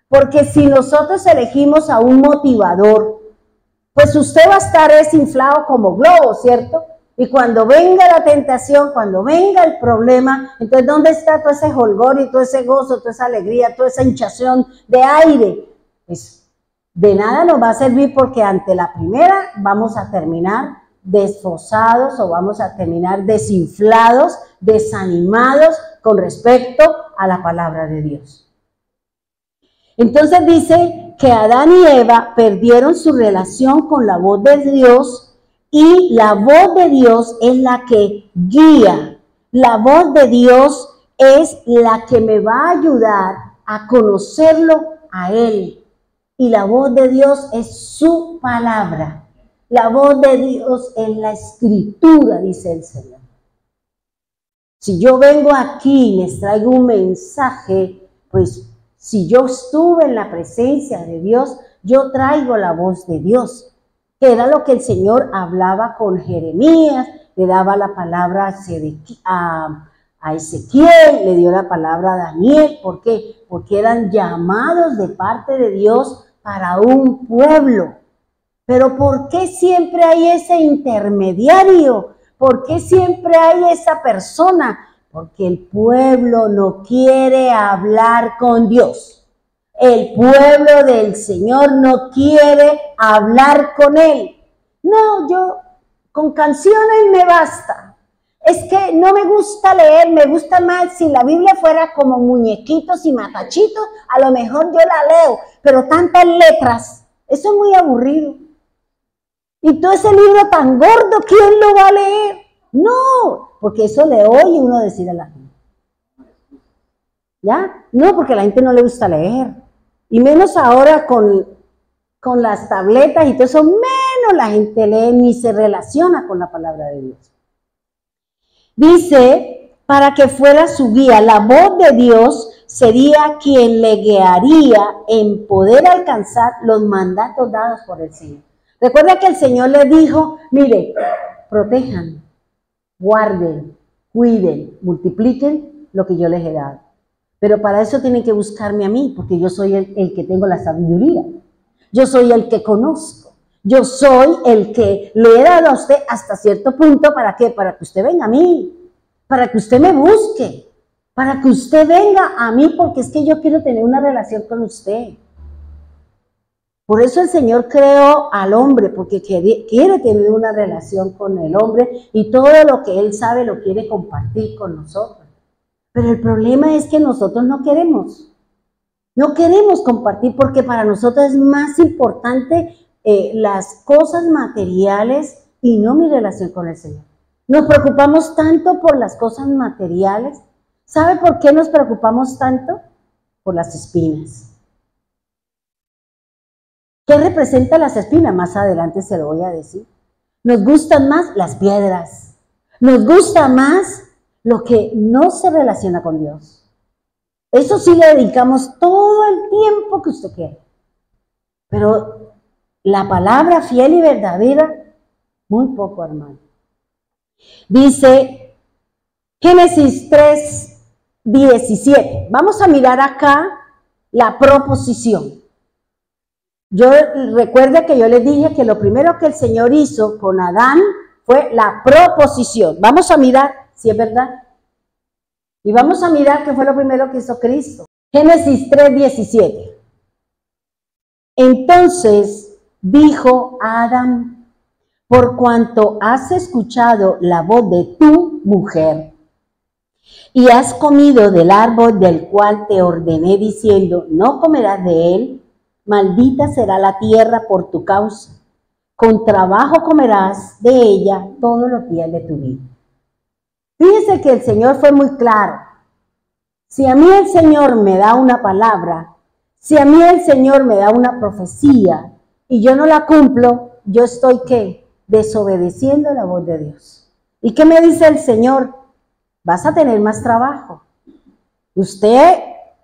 Porque si nosotros elegimos a un motivador, pues usted va a estar desinflado como globo, ¿cierto? Y cuando venga la tentación, cuando venga el problema, entonces ¿dónde está todo ese jolgorio, y todo ese gozo, toda esa alegría, toda esa hinchación de aire? Pues de nada nos va a servir, porque ante la primera vamos a terminar desfosados o vamos a terminar desinflados, desanimados con respecto a la palabra de Dios. Entonces dice que Adán y Eva perdieron su relación con la voz de Dios, y la voz de Dios es la que guía. La voz de Dios es la que me va a ayudar a conocerlo a Él. Y la voz de Dios es su palabra. La voz de Dios es la escritura, dice el Señor. Si yo vengo aquí y les traigo un mensaje, pues si yo estuve en la presencia de Dios, yo traigo la voz de Dios, que era lo que el Señor hablaba con Jeremías, le daba la palabra a Ezequiel, le dio la palabra a Daniel. ¿Por qué? Porque eran llamados de parte de Dios para un pueblo. Pero ¿por qué siempre hay ese intermediario? ¿Por qué siempre hay esa persona? Porque el pueblo no quiere hablar con Dios. El pueblo del Señor no quiere hablar con Él. No, yo con canciones me basta. Es que no me gusta leer, me gusta más si la Biblia fuera como muñequitos y matachitos, a lo mejor yo la leo, pero tantas letras, eso es muy aburrido. Y todo ese libro tan gordo, ¿quién lo va a leer? No, porque eso le oye uno decir a la gente. ¿Ya? No, porque a la gente no le gusta leer. Y menos ahora con las tabletas y todo eso, menos la gente lee ni se relaciona con la palabra de Dios. Dice, para que fuera su guía, la voz de Dios sería quien le guiaría en poder alcanzar los mandatos dados por el Señor. Recuerda que el Señor le dijo, mire, protejan, guarden, cuiden, multipliquen lo que yo les he dado. Pero para eso tienen que buscarme a mí, porque yo soy el que tengo la sabiduría. Yo soy el que conozco. Yo soy el que le he dado a usted hasta cierto punto. ¿Para qué? Para que usted venga a mí. Para que usted me busque. Para que usted venga a mí, porque es que yo quiero tener una relación con usted. Por eso el Señor creó al hombre, porque quiere tener una relación con el hombre y todo lo que Él sabe lo quiere compartir con nosotros. Pero el problema es que nosotros no queremos. No queremos compartir porque para nosotros es más importante las cosas materiales y no mi relación con el Señor. Nos preocupamos tanto por las cosas materiales. ¿Sabe por qué nos preocupamos tanto? Por las espinas. ¿Qué representan las espinas? Más adelante se lo voy a decir. Nos gustan más las piedras. Nos gusta más lo que no se relaciona con Dios. Eso sí le dedicamos todo el tiempo que usted quiera. Pero la palabra fiel y verdadera, muy poco, hermano. Dice Génesis 3:17. Vamos a mirar acá la proposición. Recuerda que yo les dije que lo primero que el Señor hizo con Adán fue la proposición. Vamos a mirar si es verdad. Y vamos a mirar qué fue lo primero que hizo Cristo. Génesis 3:17. Entonces dijo a Adán, por cuanto has escuchado la voz de tu mujer y has comido del árbol del cual te ordené diciendo, no comerás de él, maldita será la tierra por tu causa. Con trabajo comerás de ella todos los días de tu vida. Fíjense que el Señor fue muy claro. Si a mí el Señor me da una palabra, Si a mí el Señor me da una profecía y yo no la cumplo, yo estoy, ¿qué? Desobedeciendo la voz de Dios. ¿Y qué me dice el Señor? Vas a tener más trabajo. Usted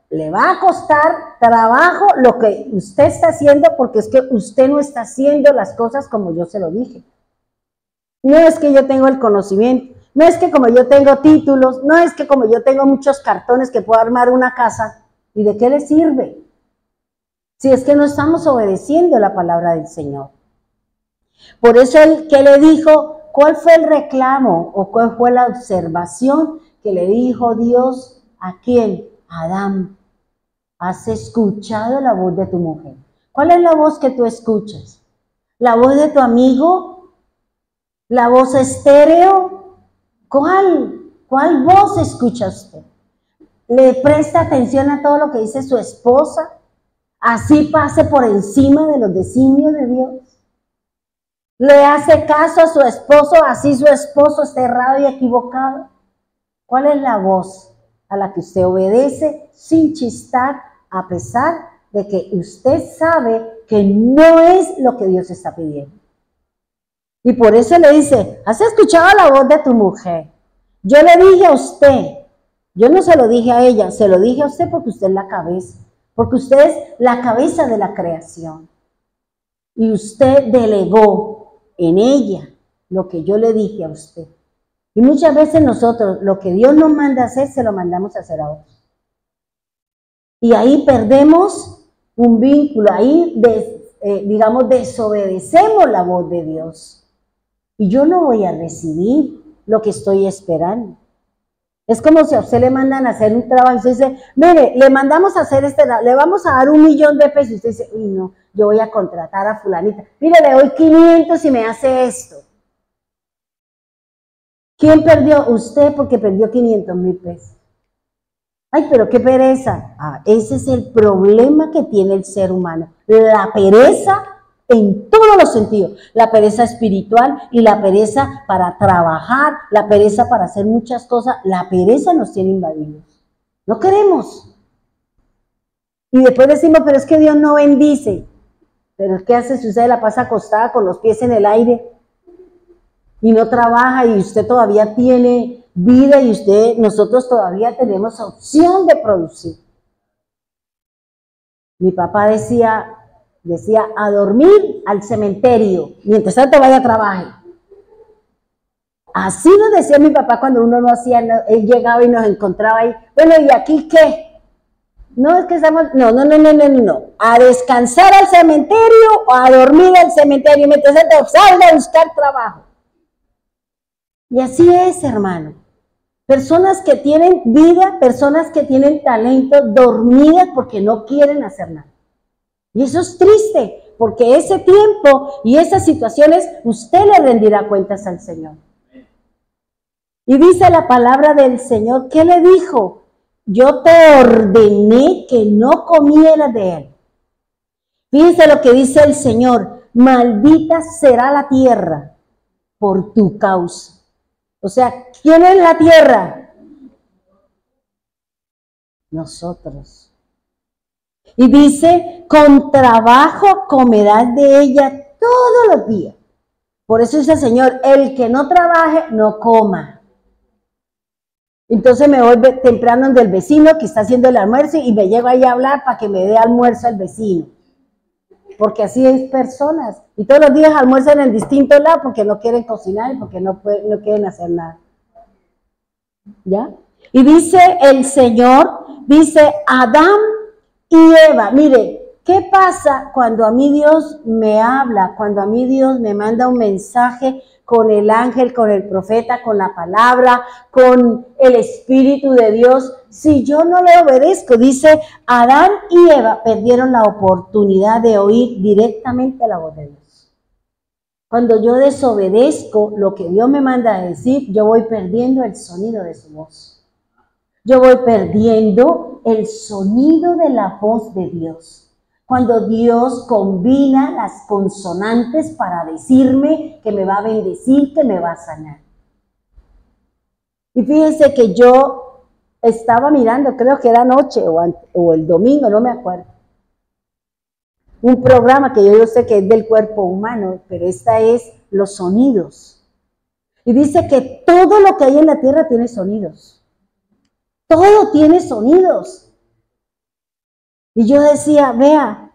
le va a costar trabajo lo que usted está haciendo, porque es que usted no está haciendo las cosas como yo se lo dije. No es que yo tengo el conocimiento, no es que como yo tengo títulos, no es que como yo tengo muchos cartones que puedo armar una casa. ¿Y de qué le sirve? Si es que no estamos obedeciendo la palabra del Señor. Por eso él que le dijo, ¿cuál fue el reclamo o cuál fue la observación que le dijo Dios a quién? A Adán. ¿Has escuchado la voz de tu mujer? ¿Cuál es la voz que tú escuchas? ¿La voz de tu amigo? ¿La voz estéreo? ¿Cuál voz escucha usted? ¿Le presta atención a todo lo que dice su esposa? Así pase por encima de los designios de Dios. ¿Le hace caso a su esposo, así su esposo esté errado y equivocado? ¿Cuál es la voz a la que usted obedece sin chistar, a pesar de que usted sabe que no es lo que Dios está pidiendo? Y por eso le dice, ¿has escuchado la voz de tu mujer? Yo le dije a usted, yo no se lo dije a ella, se lo dije a usted porque usted es la cabeza, porque usted es la cabeza de la creación. Y usted delegó en ella lo que yo le dije a usted. Y muchas veces nosotros lo que Dios nos manda a hacer, se lo mandamos a hacer a otros. Y ahí perdemos un vínculo, ahí desobedecemos la voz de Dios. Y yo no voy a recibir lo que estoy esperando. Es como si a usted le mandan a hacer un trabajo y usted dice, mire, le mandamos a hacer le vamos a dar $1.000.000 y usted dice, uy no, yo voy a contratar a fulanita. Mire, le doy 500 y me hace esto. ¿Quién perdió? Usted, porque perdió 500.000 pesos. Ay, pero qué pereza. Ese es el problema que tiene el ser humano. La pereza en todos los sentidos. La pereza espiritual y la pereza para trabajar, la pereza para hacer muchas cosas. La pereza nos tiene invadidos. No queremos. Y después decimos, pero es que Dios no bendice. Pero ¿qué hace si usted la pasa acostada con los pies en el aire y no trabaja y usted todavía tiene vida y nosotros todavía tenemos opción de producir? Mi papá decía a dormir al cementerio, mientras tanto vaya a trabajar. Así nos decía mi papá cuando uno no hacía, él llegaba y nos encontraba ahí. Bueno, ¿y aquí qué? No, es que estamos, no. A descansar al cementerio o a dormir al cementerio, mientras tanto salga a buscar trabajo. Y así es, hermano. Personas que tienen vida, personas que tienen talento, dormidas porque no quieren hacer nada. Y eso es triste, porque ese tiempo y esas situaciones, usted le rendirá cuentas al Señor. Y dice la palabra del Señor, ¿qué le dijo? Yo te ordené que no comieras de él. Fíjense lo que dice el Señor, maldita será la tierra por tu causa. O sea, ¿quién es la tierra? Nosotros. Y dice, con trabajo comerás de ella todos los días. Por eso dice el Señor, el que no trabaje, no coma. Entonces me voy temprano del vecino que está haciendo el almuerzo y me llego ahí a hablar para que me dé almuerzo al vecino. Porque así es personas. Y todos los días almuerzan en distintos lados porque no quieren cocinar y porque no quieren hacer nada. ¿Ya? Y dice el Señor, dice Adán y Eva. Mire, ¿qué pasa cuando a mí Dios me habla? Cuando a mí Dios me manda un mensaje con el ángel, con el profeta, con la palabra, con el Espíritu de Dios. Si yo no le obedezco, dice, Adán y Eva perdieron la oportunidad de oír directamente la voz de Dios. Cuando yo desobedezco lo que Dios me manda a decir, yo voy perdiendo el sonido de su voz. Yo voy perdiendo el sonido de la voz de Dios. Cuando Dios combina las consonantes para decirme que me va a bendecir, que me va a sanar. Y fíjense que yo estaba mirando, creo que era anoche o el domingo, no me acuerdo. un programa que yo sé que es del cuerpo humano, pero esta es los sonidos. Y dice que todo lo que hay en la tierra tiene sonidos. Todo tiene sonidos. Y yo decía, vea,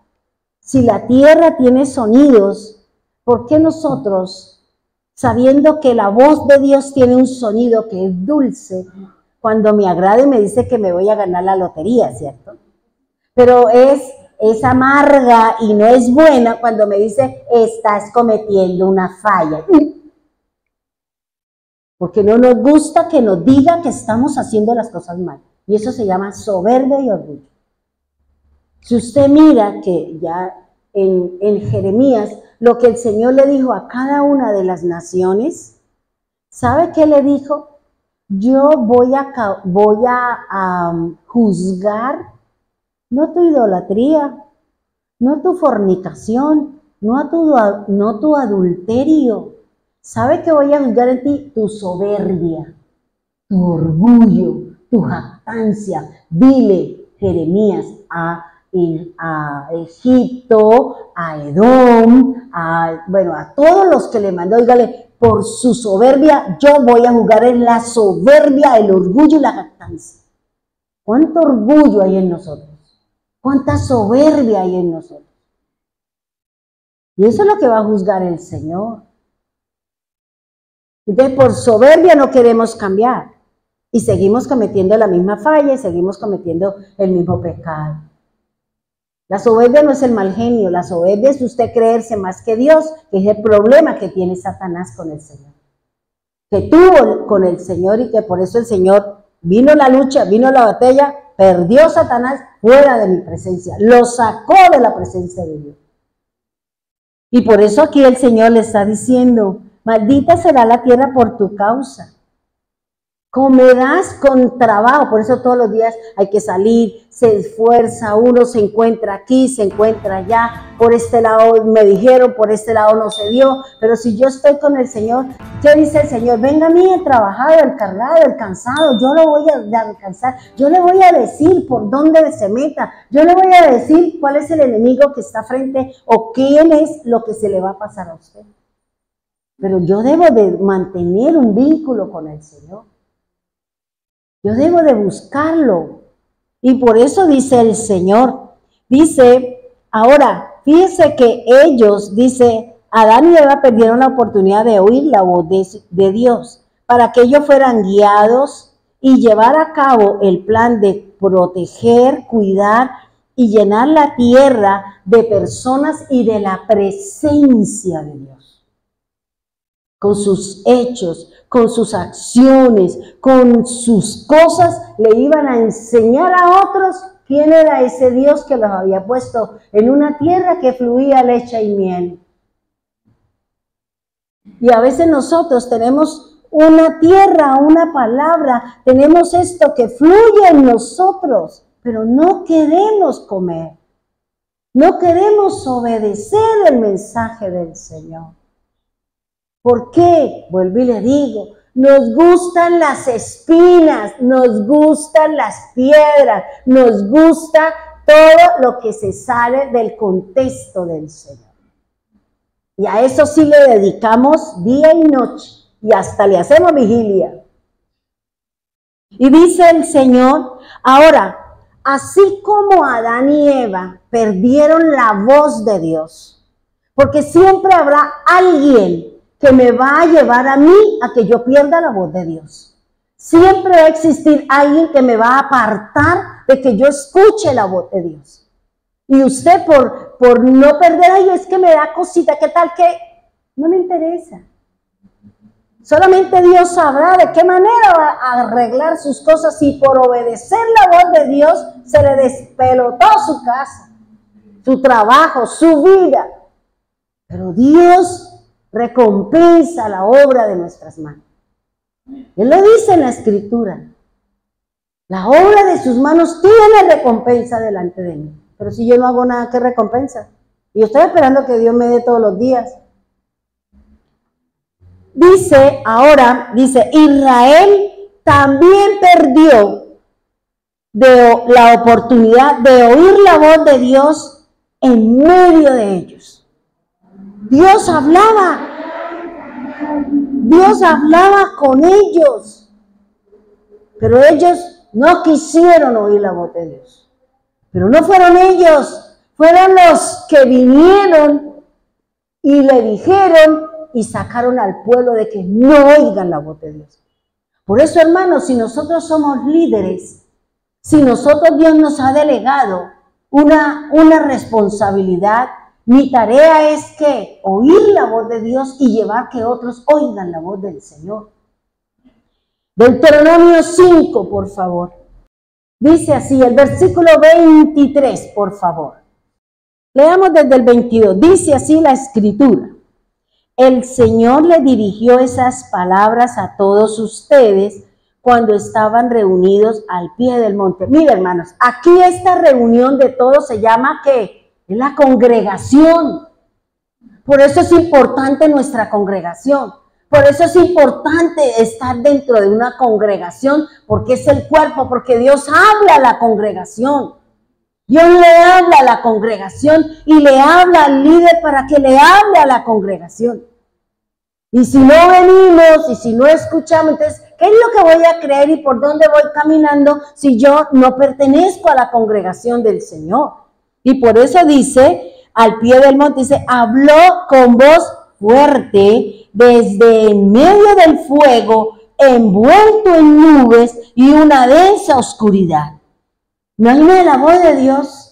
si la tierra tiene sonidos, ¿por qué nosotros, sabiendo que la voz de Dios tiene un sonido que es dulce, cuando me agrade me dice que me voy a ganar la lotería, ¿cierto? Pero es amarga y no es buena cuando me dice, estás cometiendo una falla. Porque no nos gusta que nos diga que estamos haciendo las cosas mal. Y eso se llama soberbia y orgullo. Si usted mira que ya en Jeremías, lo que el Señor le dijo a cada una de las naciones, ¿sabe qué le dijo? Yo voy a juzgar no tu idolatría, no tu fornicación, no tu adulterio. ¿Sabe qué voy a juzgar en ti? Tu soberbia, tu orgullo, tu jactancia. Dile, Jeremías, a Egipto, a Edom, a todos los que le mandó, dígale, por su soberbia, yo voy a juzgar en la soberbia, el orgullo y la jactancia. ¿Cuánto orgullo hay en nosotros? ¿Cuánta soberbia hay en nosotros? Y eso es lo que va a juzgar el Señor. Entonces, por soberbia no queremos cambiar. Y seguimos cometiendo la misma falla y seguimos cometiendo el mismo pecado. La soberbia no es el mal genio, la soberbia es usted creerse más que Dios, que es el problema que tiene Satanás con el Señor. Que tuvo con el Señor y que por eso el Señor vino la lucha, vino la batalla, perdió Satanás fuera de mi presencia, lo sacó de la presencia de Dios. Y por eso aquí el Señor le está diciendo, maldita será la tierra por tu causa. Comerás con trabajo, por eso todos los días hay que salir, se esfuerza, uno se encuentra aquí, se encuentra allá, por este lado me dijeron, por este lado no se dio, pero si yo estoy con el Señor, ¿qué dice el Señor? Venga a mí el trabajado, el cargado, el cansado, yo lo voy a alcanzar, yo le voy a decir por dónde se meta, yo le voy a decir cuál es el enemigo que está frente o quién es lo que se le va a pasar a usted. Pero yo debo de mantener un vínculo con el Señor. Yo debo de buscarlo. Y por eso dice el Señor. Dice, ahora, fíjese que ellos, dice, Adán y Eva perdieron la oportunidad de oír la voz de Dios para que ellos fueran guiados y llevar a cabo el plan de proteger, cuidar y llenar la tierra de personas y de la presencia de Dios. Con sus hechos, con sus acciones, con sus cosas, le iban a enseñar a otros quién era ese Dios que los había puesto en una tierra que fluía leche y miel. Y a veces nosotros tenemos una tierra, una palabra, tenemos esto que fluye en nosotros, pero no queremos comer, no queremos obedecer el mensaje del Señor. ¿Por qué? Vuelvo y le digo, nos gustan las espinas, nos gustan las piedras, nos gusta todo lo que se sale del contexto del Señor. Y a eso sí le dedicamos día y noche, y hasta le hacemos vigilia. Y dice el Señor, ahora, así como Adán y Eva perdieron la voz de Dios, porque siempre habrá alguien que me va a llevar a mí a que yo pierda la voz de Dios. Siempre va a existir alguien que me va a apartar de que yo escuche la voz de Dios. Y usted por no perder, ay, es que me da cosita, ¿qué tal que? No me interesa. Solamente Dios sabrá de qué manera va a arreglar sus cosas y por obedecer la voz de Dios se le despelotó su casa, su trabajo, su vida. Pero Dios recompensa la obra de nuestras manos. Él lo dice en la Escritura. La obra de sus manos tiene recompensa delante de mí. Pero si yo no hago nada, ¿qué recompensa? Y yo estoy esperando que Dios me dé todos los días. Dice, ahora, dice, Israel también perdió la oportunidad de oír la voz de Dios en medio de ellos. Dios hablaba con ellos, pero ellos no quisieron oír la voz de Dios. Pero no fueron ellos, fueron los que vinieron y le dijeron y sacaron al pueblo de que no oigan la voz de Dios. Por eso, hermanos, si nosotros somos líderes, si nosotros Dios nos ha delegado una responsabilidad, mi tarea es que oír la voz de Dios y llevar que otros oigan la voz del Señor. Deuteronomio 5, por favor. Dice así, el versículo 23, por favor. Leamos desde el 22. Dice así la Escritura. El Señor le dirigió esas palabras a todos ustedes cuando estaban reunidos al pie del monte. Mira, hermanos, aquí esta reunión de todos se llama ¿qué? Es la congregación. Por eso es importante nuestra congregación. Por eso es importante estar dentro de una congregación, porque es el cuerpo, porque Dios habla a la congregación. Dios le habla a la congregación y le habla al líder para que le hable a la congregación. Y si no venimos y si no escuchamos, entonces, ¿qué es lo que voy a creer y por dónde voy caminando si yo no pertenezco a la congregación del Señor? Y por eso dice, al pie del monte, dice, habló con voz fuerte desde en medio del fuego, envuelto en nubes y una densa oscuridad. Imagínate la voz de Dios.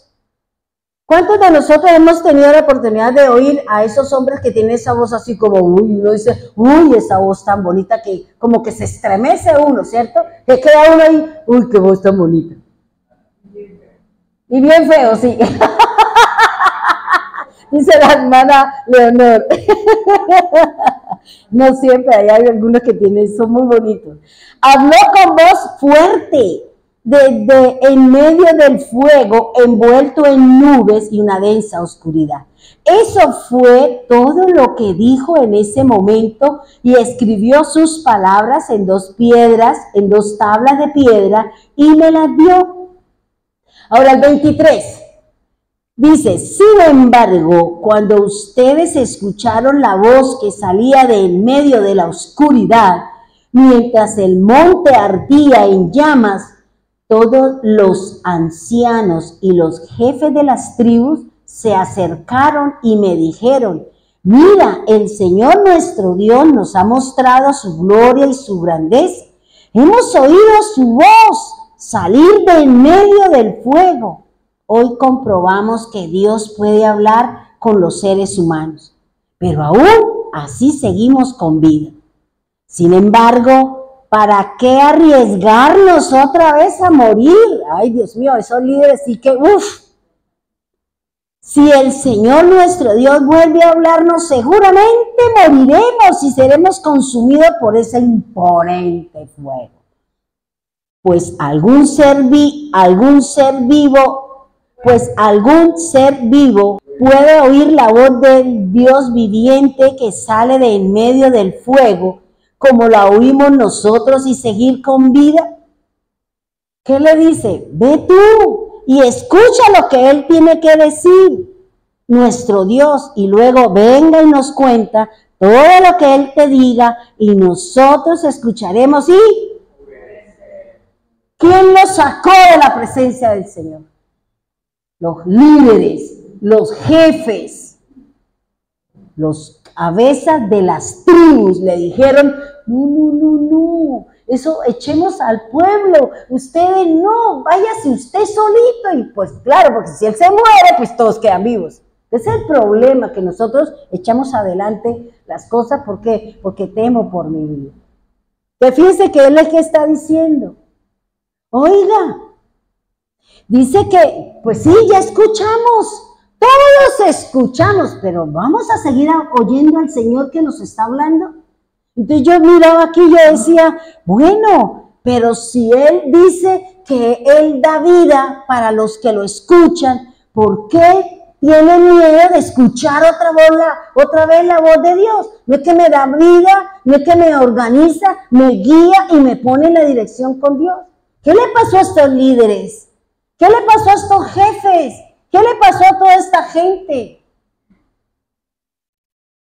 ¿Cuántos de nosotros hemos tenido la oportunidad de oír a esos hombres que tienen esa voz así como, uno dice, esa voz tan bonita que como que se estremece uno, ¿cierto? Que queda uno ahí, qué voz tan bonita. Y bien feo, sí. Dice la hermana Leonor. No siempre, hay algunos que son muy bonitos. Habló con voz fuerte. Desde en medio del fuego, envuelto en nubes y una densa oscuridad. Eso fue todo lo que dijo en ese momento y escribió sus palabras en 2 piedras, en 2 tablas de piedra y me las dio. Ahora el 23 dice, sin embargo, cuando ustedes escucharon la voz que salía de en medio de la oscuridad, mientras el monte ardía en llamas, todos los ancianos y los jefes de las tribus se acercaron y me dijeron, mira, el Señor nuestro Dios nos ha mostrado su gloria y su grandeza. Hemos oído su voz salir de en medio del fuego. Hoy comprobamos que Dios puede hablar con los seres humanos, pero aún así seguimos con vida. Sin embargo, ¿para qué arriesgarnos otra vez a morir? Ay, Dios mío, esos líderes sí que, Si el Señor nuestro Dios vuelve a hablarnos, seguramente moriremos y seremos consumidos por ese imponente fuego. Pues algún ser vivo puede oír la voz del Dios viviente que sale de en medio del fuego, como la oímos nosotros y seguir con vida. ¿Qué le dice? Ve tú y escucha lo que Él tiene que decir, nuestro Dios, y luego venga y nos cuenta todo lo que Él te diga y nosotros escucharemos. ¿Y quién nos sacó de la presencia del Señor? Los líderes, los jefes, los cabezas de las tribus le dijeron, no, eso echemos al pueblo, ustedes no, váyase usted solito. Y pues claro, porque si él se muere, pues todos quedan vivos. Ese es el problema, que nosotros echamos adelante las cosas. ¿Por qué? Porque temo por mi vida. Pero fíjense que él es el que está diciendo, oiga, dice que, pues sí, ya escuchamos. Todos escuchamos, pero vamos a seguir oyendo al Señor que nos está hablando. Entonces yo miraba aquí y yo decía, bueno, pero si Él dice que Él da vida para los que lo escuchan, ¿por qué tienen miedo de escuchar otra vez la voz de Dios? No es que me da vida, no es que me organiza, me guía y me pone en la dirección con Dios. ¿Qué le pasó a estos líderes? ¿Qué le pasó a estos jefes? ¿Qué ¿Qué le pasó a toda esta gente?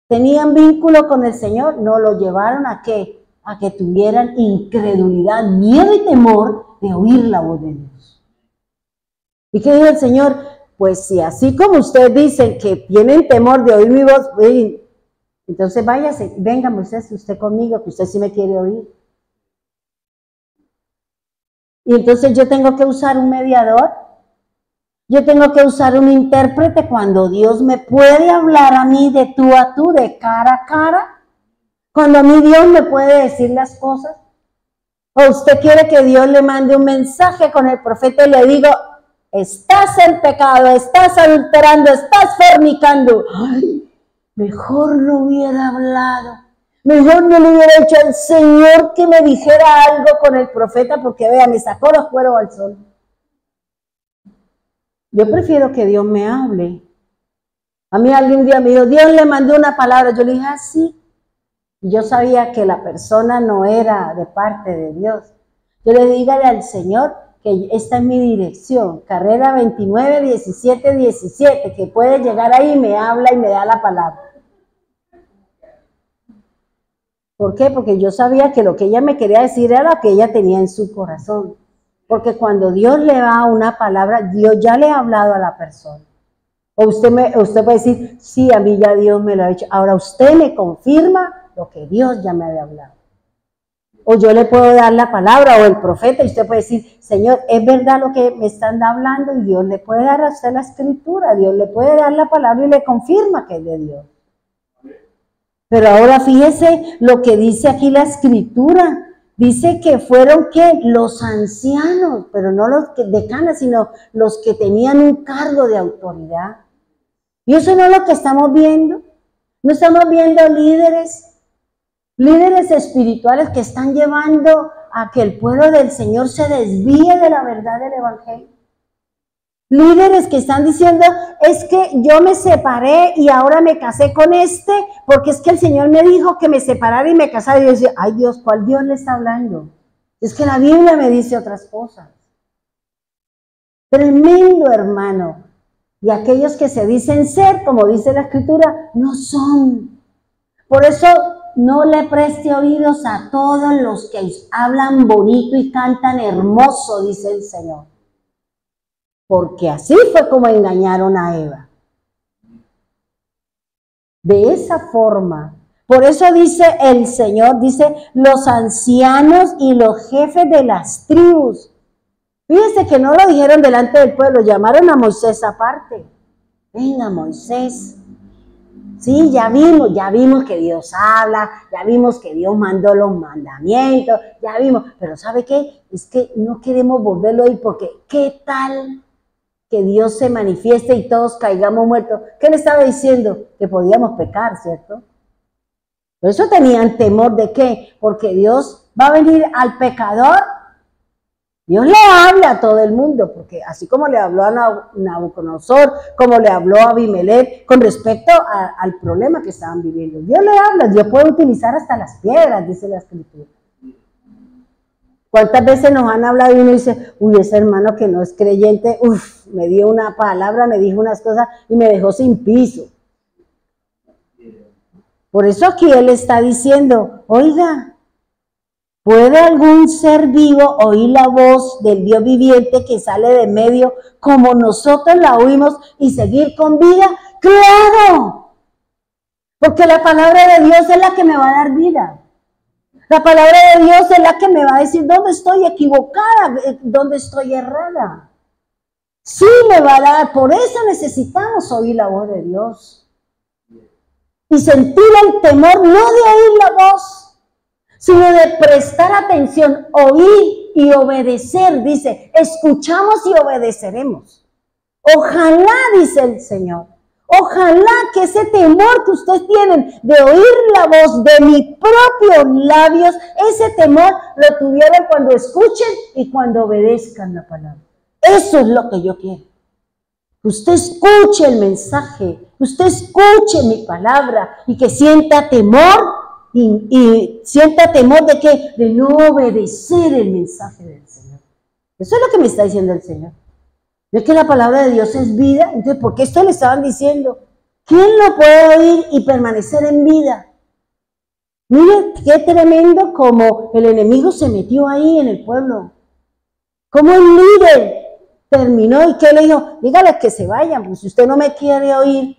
¿Tenían vínculo con el Señor? No, lo llevaron ¿a qué? A que tuvieran incredulidad, miedo y temor de oír la voz de Dios. ¿Y qué dijo el Señor? Pues si así como ustedes dicen que tienen temor de oír mi voz, entonces váyase, venga Moisés, usted conmigo, que usted sí me quiere oír. Y entonces yo tengo que usar un mediador, yo tengo que usar un intérprete cuando Dios me puede hablar a mí de tú a tú, de cara a cara, cuando a mí Dios me puede decir las cosas. O usted quiere que Dios le mande un mensaje con el profeta y le digo, estás en pecado, estás adulterando, estás fornicando. Ay, mejor no hubiera hablado, mejor no le hubiera dicho al Señor que me dijera algo con el profeta, porque vea, me sacó los cueros al sol. Yo prefiero que Dios me hable. A mí algún día me dijo, Dios le mandó una palabra. Yo le dije, sí. Y yo sabía que la persona no era de parte de Dios. Yo le dije al Señor que esta es mi dirección, carrera 29, 17, 17, que puede llegar ahí, me habla y me da la palabra. ¿Por qué? Porque yo sabía que lo que ella me quería decir era lo que ella tenía en su corazón. Porque cuando Dios le da una palabra, Dios ya le ha hablado a la persona. O usted puede decir, sí, a mí ya Dios me lo ha dicho. Ahora usted me confirma lo que Dios ya me había hablado. O yo le puedo dar la palabra, o el profeta, y usted puede decir, Señor, ¿es verdad lo que me están hablando? Y Dios le puede dar a usted la escritura, Dios le puede dar la palabra y le confirma que es de Dios. Pero ahora fíjese lo que dice aquí la escritura. Dice que fueron ¿qué? Los ancianos, pero no los decanos, sino los que tenían un cargo de autoridad. Y eso no es lo que estamos viendo. No estamos viendo líderes espirituales que están llevando a que el pueblo del Señor se desvíe de la verdad del Evangelio. Líderes que están diciendo, es que yo me separé y ahora me casé con este, porque es que el Señor me dijo que me separara y me casara. Y yo decía, ay Dios, ¿cuál Dios le está hablando? Es que la Biblia me dice otras cosas. Tremendo, hermano. Y aquellos que se dicen ser, como dice la Escritura, no son. Por eso no le preste oídos a todos los que hablan bonito y cantan hermoso, dice el Señor. Porque así fue como engañaron a Eva. De esa forma. Por eso dice el Señor, dice, los ancianos y los jefes de las tribus. Fíjese que no lo dijeron delante del pueblo, llamaron a Moisés aparte. Venga, Moisés. Sí, ya vimos que Dios habla, ya vimos que Dios mandó los mandamientos, ya vimos. Pero ¿sabe qué? Es que no queremos volverlo a oír porque ¿qué tal que Dios se manifieste y todos caigamos muertos? ¿Qué le estaba diciendo? Que podíamos pecar, ¿cierto? Por eso tenían temor de qué, porque Dios va a venir al pecador. Dios le habla a todo el mundo, porque así como le habló a Nabucodonosor, como le habló a Abimelech con respecto al problema que estaban viviendo. Dios le habla, Dios puede utilizar hasta las piedras, dice la Escritura. ¿Cuántas veces nos han hablado y uno dice, uy, ese hermano que no es creyente, me dio una palabra, me dijo unas cosas y me dejó sin piso? Por eso aquí él está diciendo, oiga, ¿puede algún ser vivo oír la voz del Dios viviente que sale de medio como nosotros la oímos y seguir con vida? ¡Claro! Porque la palabra de Dios es la que me va a dar vida. La palabra de Dios es la que me va a decir dónde estoy equivocada, dónde estoy errada. Sí me va a dar, por eso necesitamos oír la voz de Dios. Y sentir el temor, no de oír la voz, sino de prestar atención, oír y obedecer. Dice, escuchamos y obedeceremos. Ojalá, dice el Señor, ojalá que ese temor que ustedes tienen de oír la voz de mis propios labios, ese temor lo tuvieran cuando escuchen y cuando obedezcan la palabra. Eso es lo que yo quiero. Que usted escuche el mensaje, que usted escuche mi palabra y que sienta temor y sienta temor de que de no obedecer el mensaje del Señor. Eso es lo que me está diciendo el Señor. ¿No es que la palabra de Dios es vida? Entonces, ¿por qué esto le estaban diciendo? ¿Quién lo puede oír y permanecer en vida? Mire qué tremendo como el enemigo se metió ahí en el pueblo. Como el líder terminó y que le dijo, dígale que se vayan, pues si usted no me quiere oír,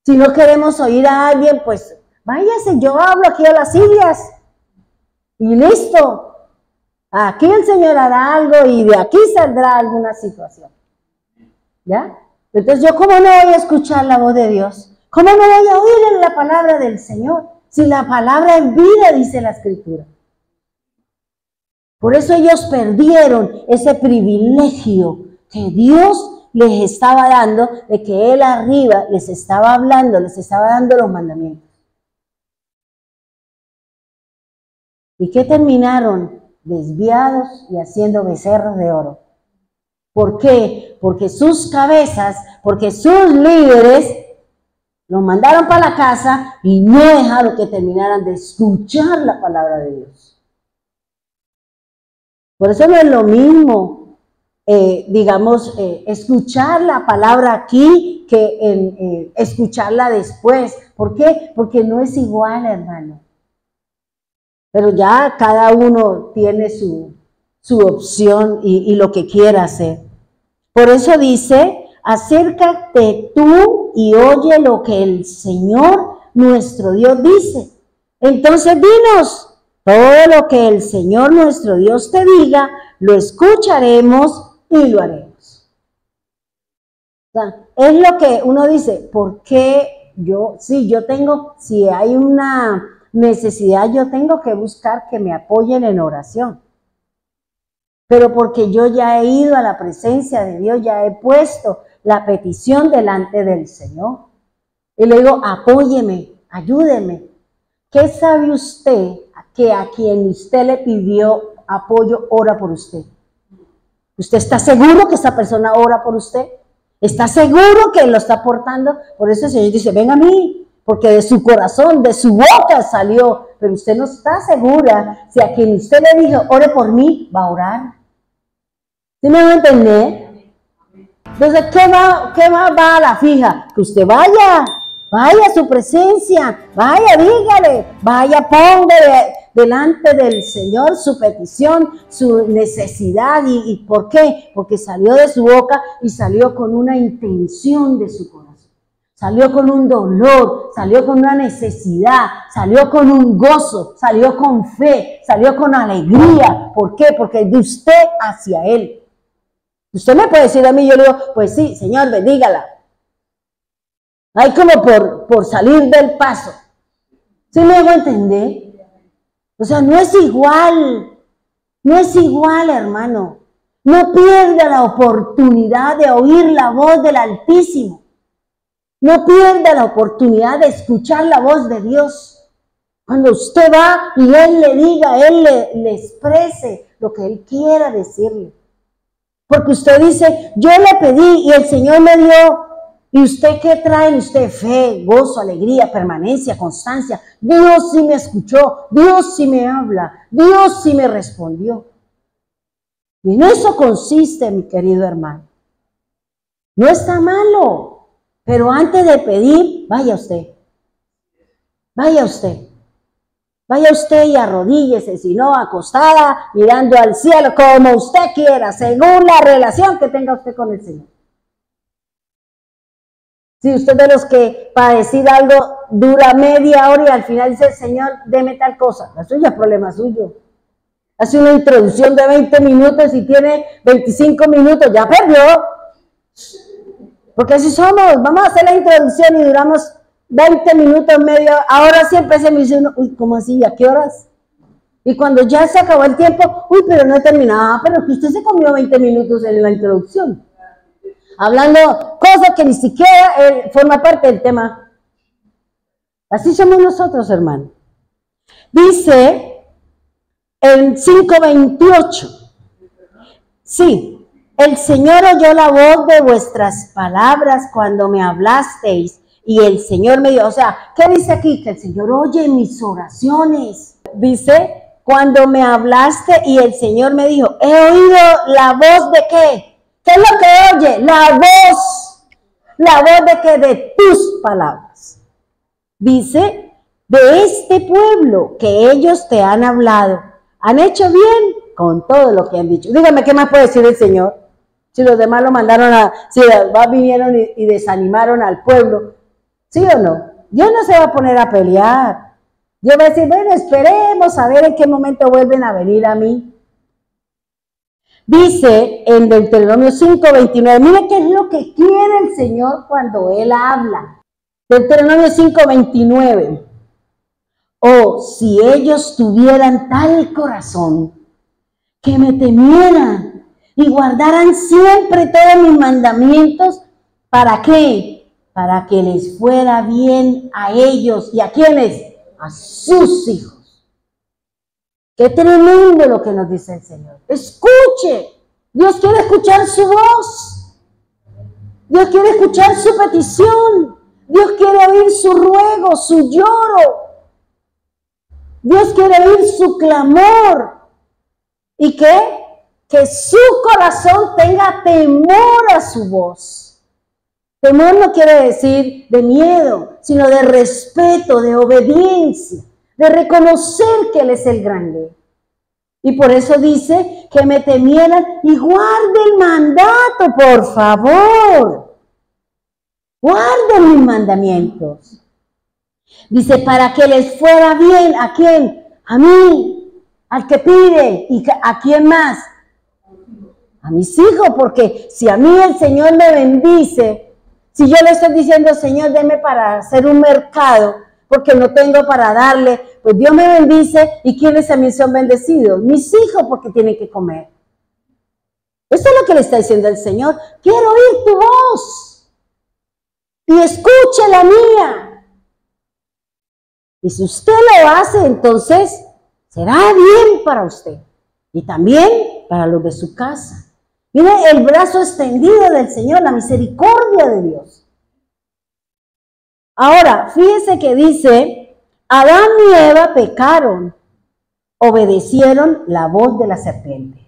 si no queremos oír a alguien, pues váyase, yo hablo aquí a las sillas y listo. Aquí el Señor hará algo y de aquí saldrá alguna situación. ¿Ya? Entonces yo, ¿cómo no voy a escuchar la voz de Dios? ¿Cómo no voy a oír en la palabra del Señor? Si la palabra es vida, dice la Escritura. Por eso ellos perdieron ese privilegio que Dios les estaba dando, de que Él arriba les estaba hablando, les estaba dando los mandamientos. ¿Y qué terminaron? Desviados y haciendo becerros de oro. ¿Por qué? Porque sus cabezas, porque sus líderes los mandaron para la casa y no dejaron que terminaran de escuchar la palabra de Dios. Por eso no es lo mismo, escuchar la palabra aquí que escucharla después. ¿Por qué? Porque no es igual, hermano. Pero ya cada uno tiene su opción y lo que quiera hacer. Por eso dice, acércate tú y oye lo que el Señor nuestro Dios dice. Entonces dinos, todo lo que el Señor nuestro Dios te diga, lo escucharemos y lo haremos. O sea, es lo que uno dice, ¿por qué si hay una necesidad, yo tengo que buscar que me apoyen en oración? Pero porque yo ya he ido a la presencia de Dios, ya he puesto la petición delante del Señor. Y le digo, apóyeme, ayúdeme. ¿Qué sabe usted que a quien usted le pidió apoyo ora por usted? ¿Usted está seguro que esa persona ora por usted? ¿Está seguro que lo está aportando? Por eso el Señor dice, ven a mí, porque de su corazón, de su boca salió. Pero usted no está segura si a quien usted le dijo, ore por mí, va a orar. ¿Sí me va a entender? Entonces, ¿qué va a la fija? Que usted vaya a su presencia, vaya, dígale, vaya, póngale delante del Señor su petición, su necesidad. ¿Y por qué? Porque salió de su boca y salió con una intención de su corazón. Salió con un dolor, salió con una necesidad, salió con un gozo, salió con fe, salió con alegría. ¿Por qué? Porque de usted hacia Él. Usted me puede decir a mí, yo le digo, pues sí, Señor, bendígala. Hay como por salir del paso. ¿Sí me hago entender? O sea, no es igual, hermano. No pierda la oportunidad de oír la voz del Altísimo. No pierda la oportunidad de escuchar la voz de Dios. Cuando usted va y Él le diga, Él le exprese lo que Él quiera decirle. Porque usted dice, yo le pedí y el Señor me dio. ¿Y usted qué trae? Usted fe, gozo, alegría, permanencia, constancia. Dios sí me escuchó, Dios sí me habla, Dios sí me respondió. Y en eso consiste, mi querido hermano. No está malo, pero antes de pedir, vaya usted. Vaya usted. Vaya usted y arrodíllese, si no, acostada, mirando al cielo, como usted quiera, según la relación que tenga usted con el Señor. Si usted de los que para decir algo dura media hora y al final dice, Señor, deme tal cosa, eso ya es problema suyo. Hace una introducción de 20 minutos y tiene 25 minutos, ya perdió. Porque así somos, vamos a hacer la introducción y duramos 20 minutos, medio, ahora siempre se me dice uno, uy, ¿cómo así? ¿A qué horas? Y cuando ya se acabó el tiempo, uy, pero no he terminado, pero que usted se comió 20 minutos en la introducción. Hablando cosas que ni siquiera forma parte del tema. Así somos nosotros, hermano. Dice en 5:28, sí, el Señor oyó la voz de vuestras palabras cuando me hablasteis y el Señor me dio, o sea, ¿qué dice aquí? Que el Señor oye mis oraciones. Dice, cuando me hablaste y el Señor me dijo, he oído la voz de ¿qué? ¿Qué es lo que oye? La voz de que de tus palabras. Dice, de este pueblo que ellos te han hablado, han hecho bien con todo lo que han dicho. Dígame, ¿qué más puede decir el Señor? Si los demás lo mandaron si los demás vinieron y desanimaron al pueblo, ¿sí o no? Dios no se va a poner a pelear. Dios va a decir, bueno, esperemos a ver en qué momento vuelven a venir a mí. Dice en Deuteronomio 5:29, mire qué es lo que quiere el Señor cuando Él habla. Deuteronomio 5:29. Oh, si ellos tuvieran tal corazón que me temieran y guardaran siempre todos mis mandamientos, ¿para qué? Para que les fuera bien a ellos. ¿Y a quiénes? A sus hijos. Qué tremendo lo que nos dice el Señor. Escuche. Dios quiere escuchar su voz. Dios quiere escuchar su petición. Dios quiere oír su ruego, su lloro. Dios quiere oír su clamor. ¿Y qué? Que su corazón tenga temor a su voz. Temor no quiere decir de miedo, sino de respeto, de obediencia, de reconocer que Él es el grande. Y por eso dice que me temieran y guarde el mandato, por favor. Guarden mis mandamientos. Dice, para que les fuera bien, ¿a quién? A mí, al que pide. ¿Y a quién más? A mis hijos, porque si a mí el Señor me bendice, si yo le estoy diciendo, Señor, deme para hacer un mercado, porque no tengo para darle, pues Dios me bendice, ¿y quiénes también son bendecidos? Mis hijos, porque tienen que comer. Eso es lo que le está diciendo el Señor. Quiero oír tu voz y escuche la mía. Y si usted lo hace, entonces será bien para usted y también para los de su casa. Mire el brazo extendido del Señor, la misericordia de Dios. Ahora, fíjese que dice, Adán y Eva pecaron, obedecieron la voz de la serpiente.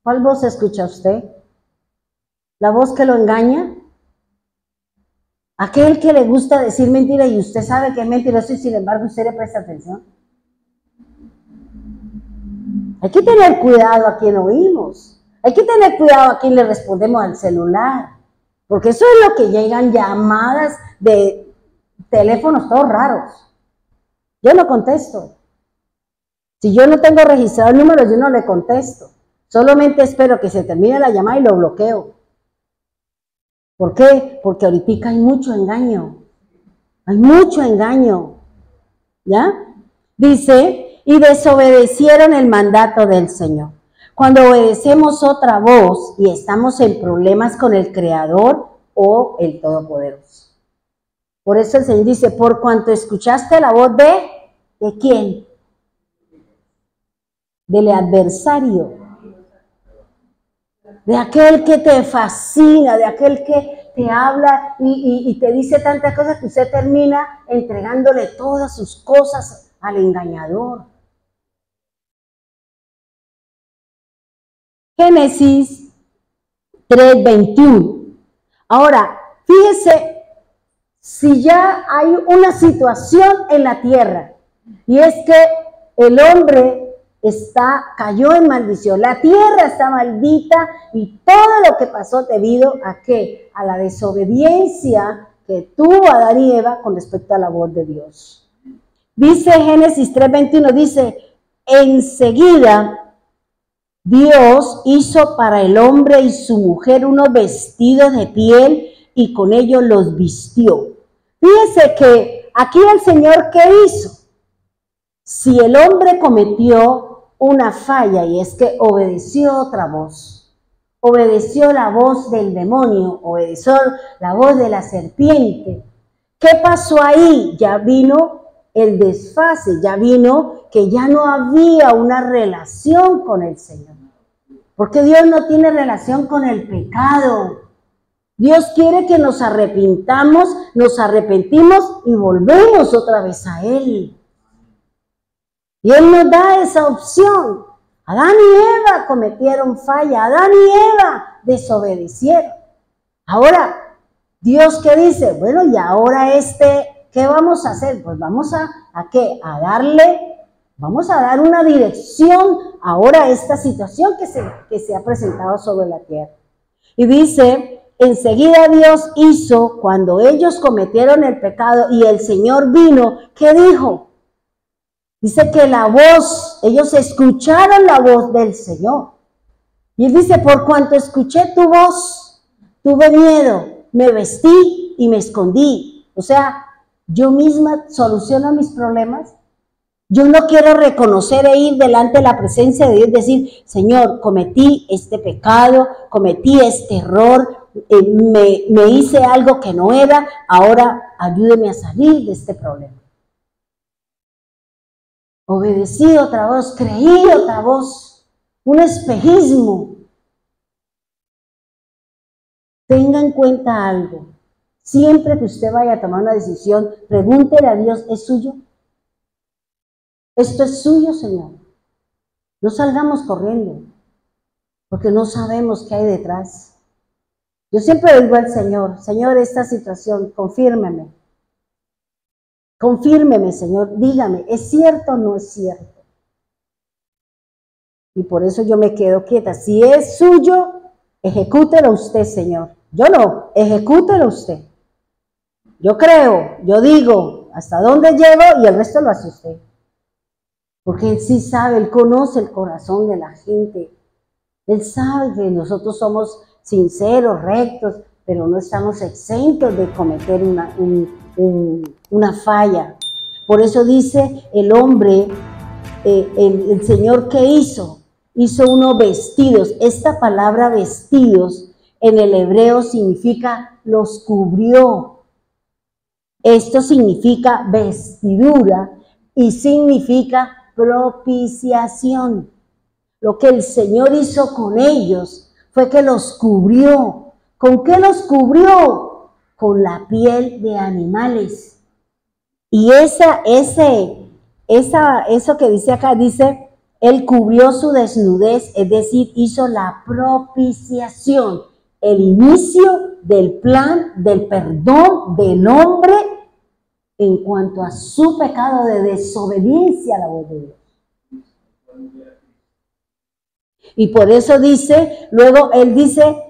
¿Cuál voz escucha usted? ¿La voz que lo engaña? Aquel que le gusta decir mentira y usted sabe que es mentiroso y sin embargo usted le presta atención. Hay que tener cuidado a quien oímos. Hay que tener cuidado a quien le respondemos al celular. Porque eso es lo que llegan llamadas de teléfonos todos raros. Yo no contesto. Si yo no tengo registrado el número, yo no le contesto. Solamente espero que se termine la llamada y lo bloqueo. ¿Por qué? Porque ahorita hay mucho engaño. Hay mucho engaño. ¿Ya? Dice, y desobedecieron el mandato del Señor. Cuando obedecemos otra voz y estamos en problemas con el Creador o el Todopoderoso. Por eso el Señor dice, por cuanto escuchaste la voz ¿de quién? Del adversario. De aquel que te fascina, de aquel que te habla y te dice tantas cosas que usted termina entregándole todas sus cosas al engañador. Génesis 3:21. Ahora, fíjese, si ya hay una situación en la tierra, y es que el hombre cayó en maldición, la tierra está maldita, y todo lo que pasó debido a ¿qué? A la desobediencia que tuvo Adán y Eva con respecto a la voz de Dios. Dice Génesis 3:21, dice, enseguida Dios hizo para el hombre y su mujer unos vestidos de piel y con ellos los vistió. Fíjese que aquí el Señor, ¿qué hizo? Si el hombre cometió una falla y es que obedeció otra voz, obedeció la voz del demonio, obedeció la voz de la serpiente, ¿qué pasó ahí? Ya vino el desfase, ya vino que ya no había una relación con el Señor. Porque Dios no tiene relación con el pecado. Dios quiere que nos arrepintamos, nos arrepentimos y volvemos otra vez a Él. Y Él nos da esa opción. Adán y Eva cometieron falla, Adán y Eva desobedecieron. Ahora, Dios, ¿qué dice? Bueno, y ahora ¿qué vamos a hacer? Pues vamos ¿a qué? Vamos a dar una dirección ahora a esta situación que se ha presentado sobre la tierra. Y dice, enseguida Dios hizo, cuando ellos cometieron el pecado y el Señor vino, ¿qué dijo? Dice que ellos escucharon la voz del Señor. Y él dice, por cuanto escuché tu voz, tuve miedo, me vestí y me escondí. O sea, yo misma soluciono mis problemas. Yo no quiero reconocer e ir delante de la presencia de Dios y decir, Señor, cometí este pecado, cometí este error, me hice algo que no era, ahora ayúdeme a salir de este problema. Obedecí otra voz, creí otra voz, un espejismo. Tenga en cuenta algo, siempre que usted vaya a tomar una decisión, pregúntele a Dios, ¿es suyo? Esto es suyo, Señor. No salgamos corriendo, porque no sabemos qué hay detrás. Yo siempre digo al Señor, Señor, esta situación, confírmeme. Confírmeme, Señor, dígame, ¿es cierto o no es cierto? Y por eso yo me quedo quieta. Si es suyo, ejecútelo usted, Señor. Yo no, ejecútelo usted. Yo creo, yo digo, hasta dónde llego y el resto lo hace usted. Porque Él sí sabe, Él conoce el corazón de la gente. Él sabe que nosotros somos sinceros, rectos, pero no estamos exentos de cometer una falla. Por eso dice el hombre, el Señor, ¿qué hizo? Hizo unos vestidos. Esta palabra vestidos en el hebreo significa los cubrió. Esto significa vestidura y significa propiciación. Lo que el Señor hizo con ellos fue que los cubrió. ¿Con qué los cubrió? Con la piel de animales. Y eso que dice acá, dice, Él cubrió su desnudez, es decir, hizo la propiciación, el inicio del plan del perdón del hombre en cuanto a su pecado de desobediencia a la voz de Dios. Y por eso dice, luego Él dice,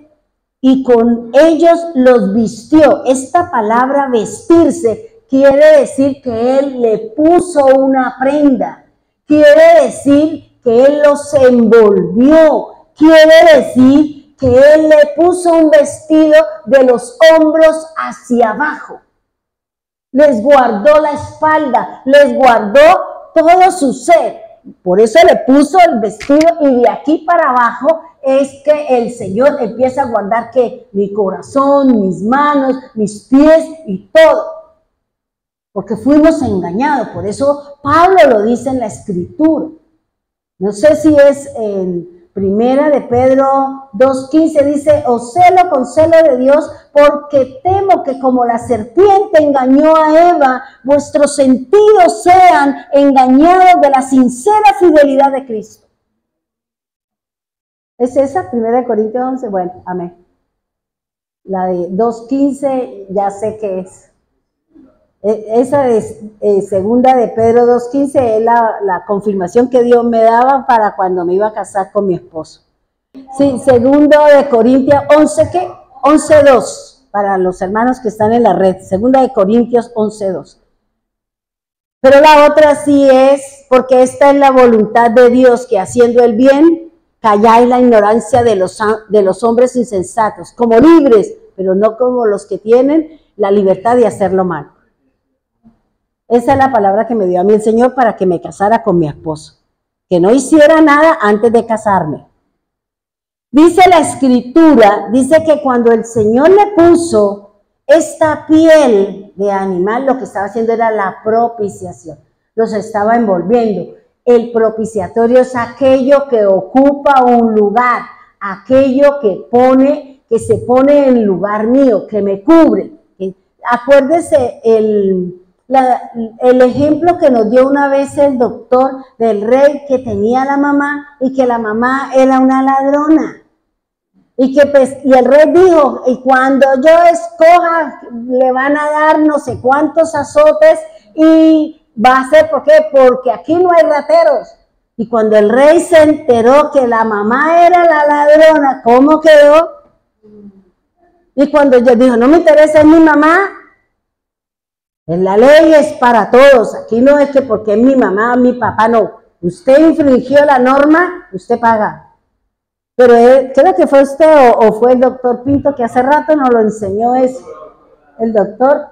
y con ellos los vistió. Esta palabra vestirse quiere decir que Él le puso una prenda, quiere decir que Él los envolvió, quiere decir que Él le puso un vestido de los hombros hacia abajo. Les guardó la espalda, les guardó todo su ser. Por eso le puso el vestido y de aquí para abajo es que el Señor empieza a guardar que mi corazón, mis manos, mis pies y todo. Porque fuimos engañados. Por eso Pablo lo dice en la Escritura. No sé si es en Primera de Pedro 2:15, dice, os celo con celo de Dios, porque temo que como la serpiente engañó a Eva, vuestros sentidos sean engañados de la sincera fidelidad de Cristo. ¿Es esa? Primera de Corintios 11, bueno, amén. La de 2:15 ya sé qué es. Esa es segunda de Pedro 2:15, es la confirmación que Dios me daba para cuando me iba a casar con mi esposo. Sí, segundo de Corintios 11, ¿qué? 11:2, para los hermanos que están en la red. Segunda de Corintios 11:2. Pero la otra sí es, porque esta es la voluntad de Dios, que haciendo el bien, calláis la ignorancia de los hombres insensatos, como libres, pero no como los que tienen la libertad de hacer lo malo. Esa es la palabra que me dio a mí el Señor para que me casara con mi esposo. Que no hiciera nada antes de casarme. Dice la Escritura, dice que cuando el Señor le puso esta piel de animal, lo que estaba haciendo era la propiciación. Los estaba envolviendo. El propiciatorio es aquello que ocupa un lugar, aquello que se pone en lugar mío, que me cubre. Acuérdese el ejemplo que nos dio una vez el doctor del rey que tenía la mamá y que la mamá era una ladrona. Y el rey dijo, y cuando yo escoja, le van a dar no sé cuántos azotes y va a ser, ¿por qué? Porque aquí no hay rateros. Y cuando el rey se enteró que la mamá era la ladrona, ¿cómo quedó? Y cuando yo dijo, no me interesa, es mi mamá, en la ley es para todos, aquí no es que porque es mi mamá o mi papá, no. Usted infringió la norma, usted paga. Pero creo que fue usted o fue el doctor Pinto que hace rato nos lo enseñó eso, el doctor.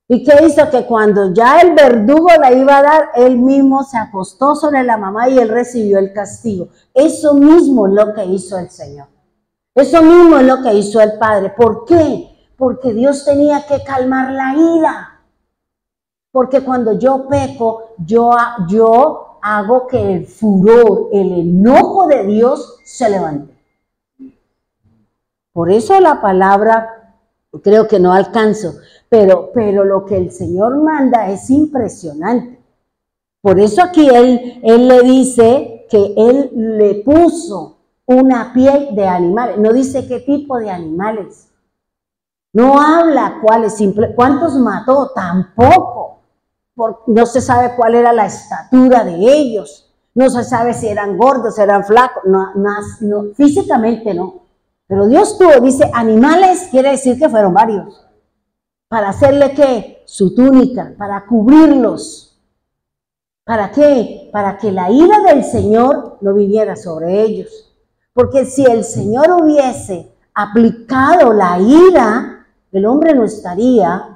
¿Y qué hizo? Que cuando ya el verdugo la iba a dar, él mismo se acostó sobre la mamá y él recibió el castigo. Eso mismo es lo que hizo el Señor. Eso mismo es lo que hizo el Padre. ¿Por qué? Porque Dios tenía que calmar la ira. Porque cuando yo peco, yo hago que el furor, el enojo de Dios se levante. Por eso la palabra, creo que no alcanzo, pero lo que el Señor manda es impresionante. Por eso aquí él le dice que Él le puso una piel de animales. No dice qué tipo de animales. No habla cuántos mató, tampoco. No se sabe cuál era la estatura de ellos, no se sabe si eran gordos, eran flacos, no, físicamente no. Pero Dios dice animales, quiere decir que fueron varios. ¿Para hacerle qué? Su túnica, para cubrirlos. ¿Para qué? Para que la ira del Señor no viniera sobre ellos. Porque si el Señor hubiese aplicado la ira, el hombre no estaría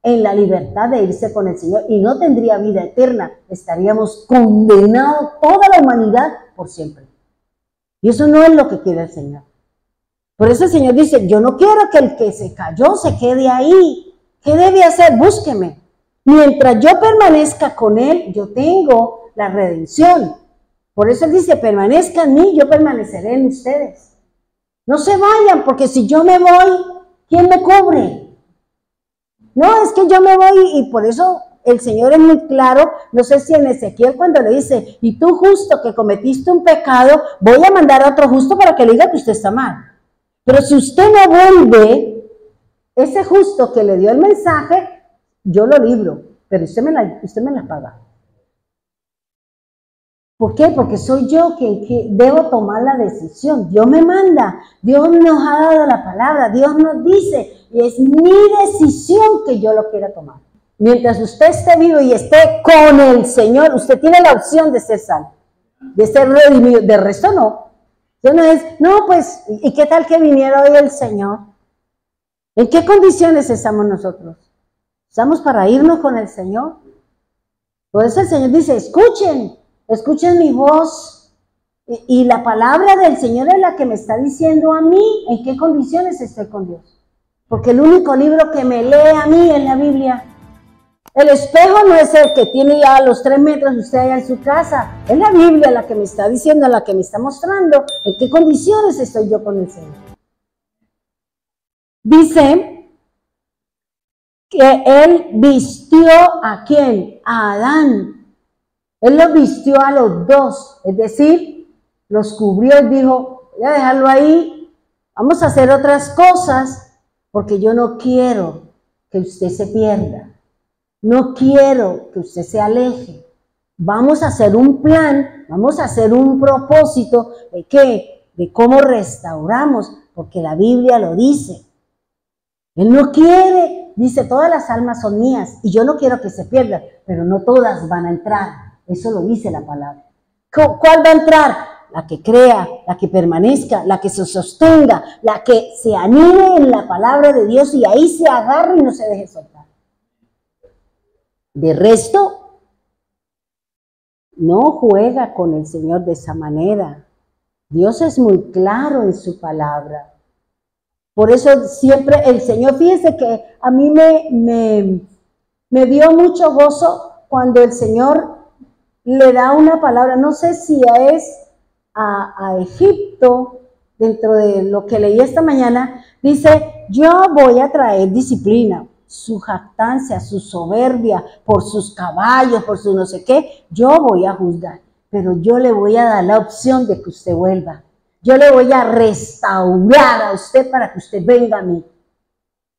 en la libertad de irse con el Señor y no tendría vida eterna. Estaríamos condenados toda la humanidad por siempre. Y eso no es lo que quiere el Señor. Por eso el Señor dice, yo no quiero que el que se cayó se quede ahí. ¿Qué debe hacer? Búsqueme. Mientras yo permanezca con Él, yo tengo la redención. Por eso Él dice, permanezca en mí, yo permaneceré en ustedes. No se vayan, porque si yo me voy, ¿quién me cubre? No, es que yo me voy y por eso el Señor es muy claro, no sé si en Ezequiel cuando le dice, y tú justo que cometiste un pecado, voy a mandar a otro justo para que le diga que usted está mal. Pero si usted no vuelve, ese justo que le dio el mensaje, yo lo libro, pero usted me la paga. ¿Por qué? Porque soy yo que debo tomar la decisión. Dios me manda, Dios nos ha dado la palabra, Dios nos dice, y es mi decisión que yo lo quiera tomar. Mientras usted esté vivo y esté con el Señor, usted tiene la opción de ser salvo, de ser redimido. De resto no. Eso no es, no, pues, ¿y qué tal que viniera hoy el Señor? ¿En qué condiciones estamos nosotros? ¿Estamos para irnos con el Señor? Por eso el Señor dice, escuchen mi voz. Y la palabra del Señor es la que me está diciendo a mí en qué condiciones estoy con Dios. Porque el único libro que me lee a mí es la Biblia. El espejo no es el que tiene ya a los 3 metros usted allá en su casa. Es la Biblia la que me está diciendo, la que me está mostrando en qué condiciones estoy yo con el Señor. Dice que Él vistió ¿a quién? A Adán. Él los vistió a los dos, es decir, los cubrió y dijo, voy a dejarlo ahí, vamos a hacer otras cosas, porque yo no quiero que usted se pierda, no quiero que usted se aleje. Vamos a hacer un plan, vamos a hacer un propósito de qué, de cómo restauramos, porque la Biblia lo dice. Él no quiere, dice, todas las almas son mías y yo no quiero que se pierdan, pero no todas van a entrar. Eso lo dice la palabra. ¿Cuál va a entrar? La que crea, la que permanezca, la que se sostenga, la que se anime en la palabra de Dios y ahí se agarre y no se deje soltar. De resto, no juega con el Señor de esa manera. Dios es muy claro en su palabra. Por eso siempre el Señor, fíjense que a mí me dio mucho gozo cuando el Señor le da una palabra, no sé si es a Egipto, dentro de lo que leí esta mañana, dice, yo voy a traer disciplina. su jactancia, su soberbia, por sus caballos, por su no sé qué, yo voy a juzgar. Pero yo le voy a dar la opción de que usted vuelva. Yo le voy a restaurar a usted para que usted venga a mí.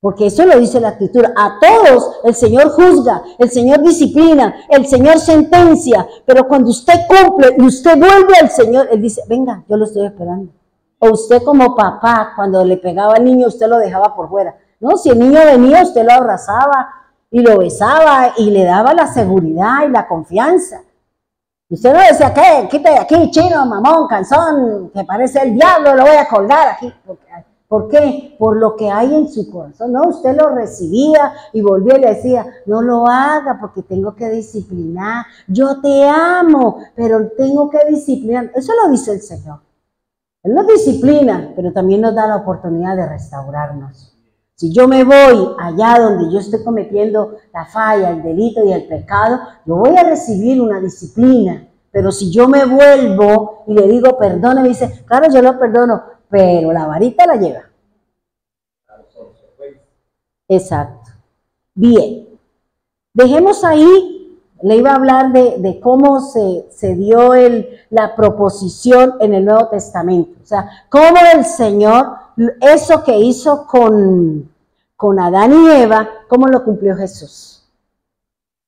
Porque eso lo dice la Escritura. A todos el Señor juzga, el Señor disciplina, el Señor sentencia. Pero cuando usted cumple y usted vuelve al Señor, Él dice, venga, yo lo estoy esperando. O usted como papá, cuando le pegaba al niño, usted lo dejaba por fuera. No, si el niño venía, usted lo abrazaba y lo besaba y le daba la seguridad y la confianza. Usted no decía, ¿qué? Quítate de aquí, chino, mamón, canzón, que parece el diablo, lo voy a colgar aquí. ¿Por qué? Por lo que hay en su corazón. No, usted lo recibía y volvía y le decía, no lo haga porque tengo que disciplinar. Yo te amo, pero tengo que disciplinar. Eso lo dice el Señor. Él nos disciplina, pero también nos da la oportunidad de restaurarnos. Si yo me voy allá donde yo estoy cometiendo la falla, el delito y el pecado, yo voy a recibir una disciplina. Pero si yo me vuelvo y le digo perdone, me dice, claro, yo lo perdono, pero la varita la lleva. Exacto. Bien. Dejemos ahí, le iba a hablar de cómo se dio la proposición en el Nuevo Testamento. O sea, cómo el Señor, eso que hizo con Adán y Eva, cómo lo cumplió Jesús.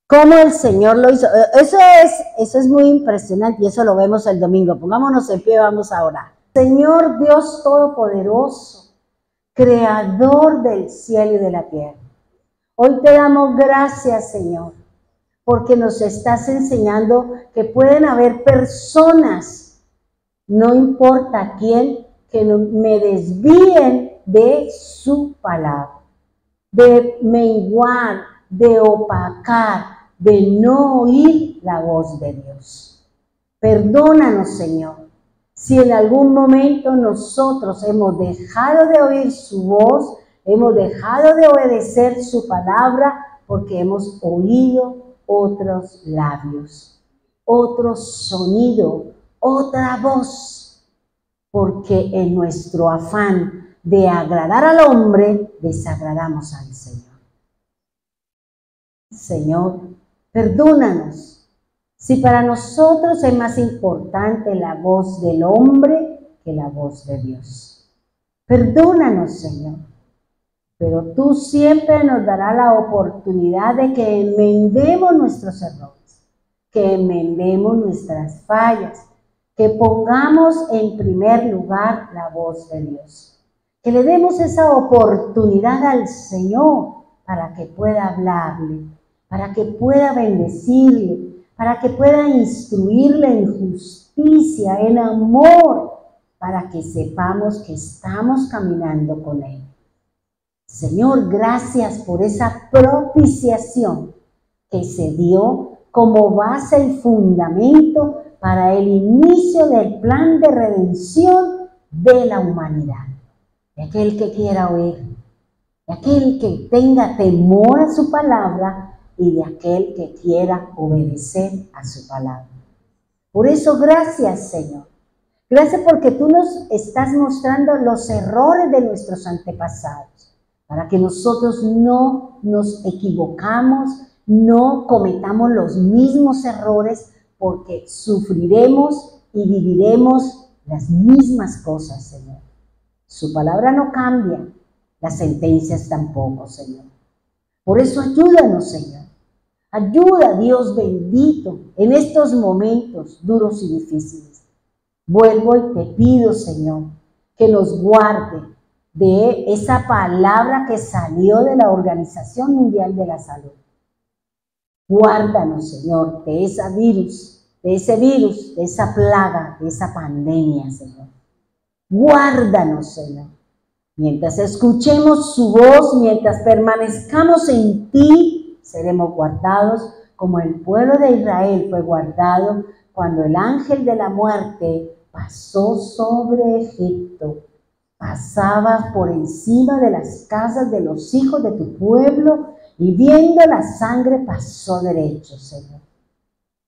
Cómo el Señor lo hizo. Eso es muy impresionante y eso lo vemos el domingo. Pongámonos en pie, vamos a orar. Señor Dios Todopoderoso, Creador del cielo y de la tierra. Hoy te damos gracias, Señor, porque nos estás enseñando que pueden haber personas, no importa quién, que me desvíen de su palabra, de menguar, de opacar, de no oír la voz de Dios. Perdónanos, Señor, si en algún momento nosotros hemos dejado de oír su voz, hemos dejado de obedecer su palabra porque hemos oído otros labios, otro sonido, otra voz, porque en nuestro afán de agradar al hombre, desagradamos al Señor. Señor, perdónanos. Si para nosotros es más importante la voz del hombre que la voz de Dios. Perdónanos, Señor. Pero tú siempre nos darás la oportunidad de que enmendemos nuestros errores, que enmendemos nuestras fallas, que pongamos en primer lugar la voz de Dios. Que le demos esa oportunidad al Señor para que pueda hablarle, para que pueda bendecirle, para que pueda instruirle en justicia, en amor, para que sepamos que estamos caminando con Él. Señor, gracias por esa propiciación que se dio como base y fundamento para el inicio del plan de redención de la humanidad. De aquel que quiera oír, de aquel que tenga temor a su palabra, y de aquel que quiera obedecer a su palabra. Por eso, gracias, Señor. Gracias porque tú nos estás mostrando los errores de nuestros antepasados, para que nosotros no nos equivocamos, no cometamos los mismos errores, porque sufriremos y viviremos las mismas cosas, Señor. Su palabra no cambia, las sentencias tampoco, Señor. Por eso ayúdanos, Señor. Ayuda, Dios bendito, en estos momentos duros y difíciles. Vuelvo y te pido, Señor, que nos guarde de esa palabra que salió de la Organización Mundial de la Salud. Guárdanos, Señor, de ese virus, de esa plaga, de esa pandemia, Señor. Guárdanos, Señor. Mientras escuchemos su voz, mientras permanezcamos en ti, seremos guardados como el pueblo de Israel fue guardado cuando el ángel de la muerte pasó sobre Egipto. Pasaba por encima de las casas de los hijos de tu pueblo y viendo la sangre pasó derecho, Señor.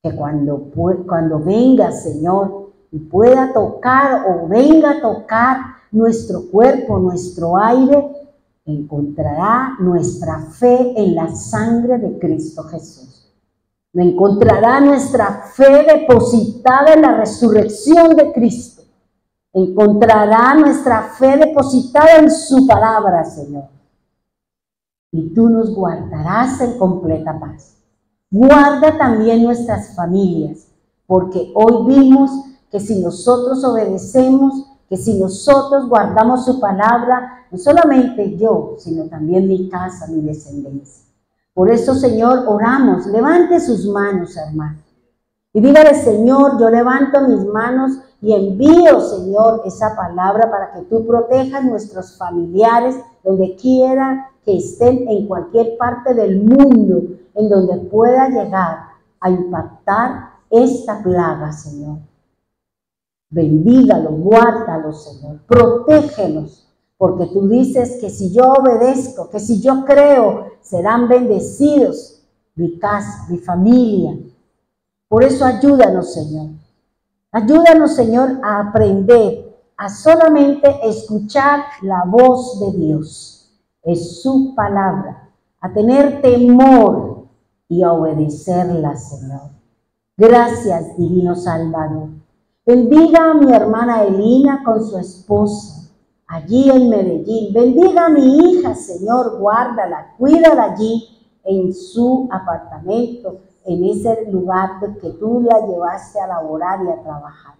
Que cuando venga, Señor, y pueda tocar o venga a tocar nuestro cuerpo, nuestro aire, encontrará nuestra fe en la sangre de Cristo Jesús. Encontrará nuestra fe depositada en la resurrección de Cristo. Encontrará nuestra fe depositada en su palabra, Señor. Y tú nos guardarás en completa paz. Guarda también nuestras familias, porque hoy vimos que si nosotros obedecemos, que si nosotros guardamos su palabra, no solamente yo, sino también mi casa, mi descendencia. Por eso, Señor, oramos. Levante sus manos, hermano. Y dígale, Señor, yo levanto mis manos y envío, Señor, esa palabra para que tú protejas nuestros familiares donde quiera que estén, en cualquier parte del mundo, en donde pueda llegar a impactar esta plaga, Señor. Bendígalos, guárdalos, Señor, protégelos, porque tú dices que si yo obedezco, que si yo creo, serán bendecidos mi casa, mi familia. Por eso ayúdanos, Señor. Ayúdanos, Señor, a aprender a solamente escuchar la voz de Dios. Es su palabra, a tener temor y a obedecerla, Señor. Gracias, divino Salvador. Bendiga a mi hermana Elina con su esposa, allí en Medellín. Bendiga a mi hija, Señor, guárdala, cuídala allí en su apartamento, en ese lugar que tú la llevaste a laborar y a trabajar.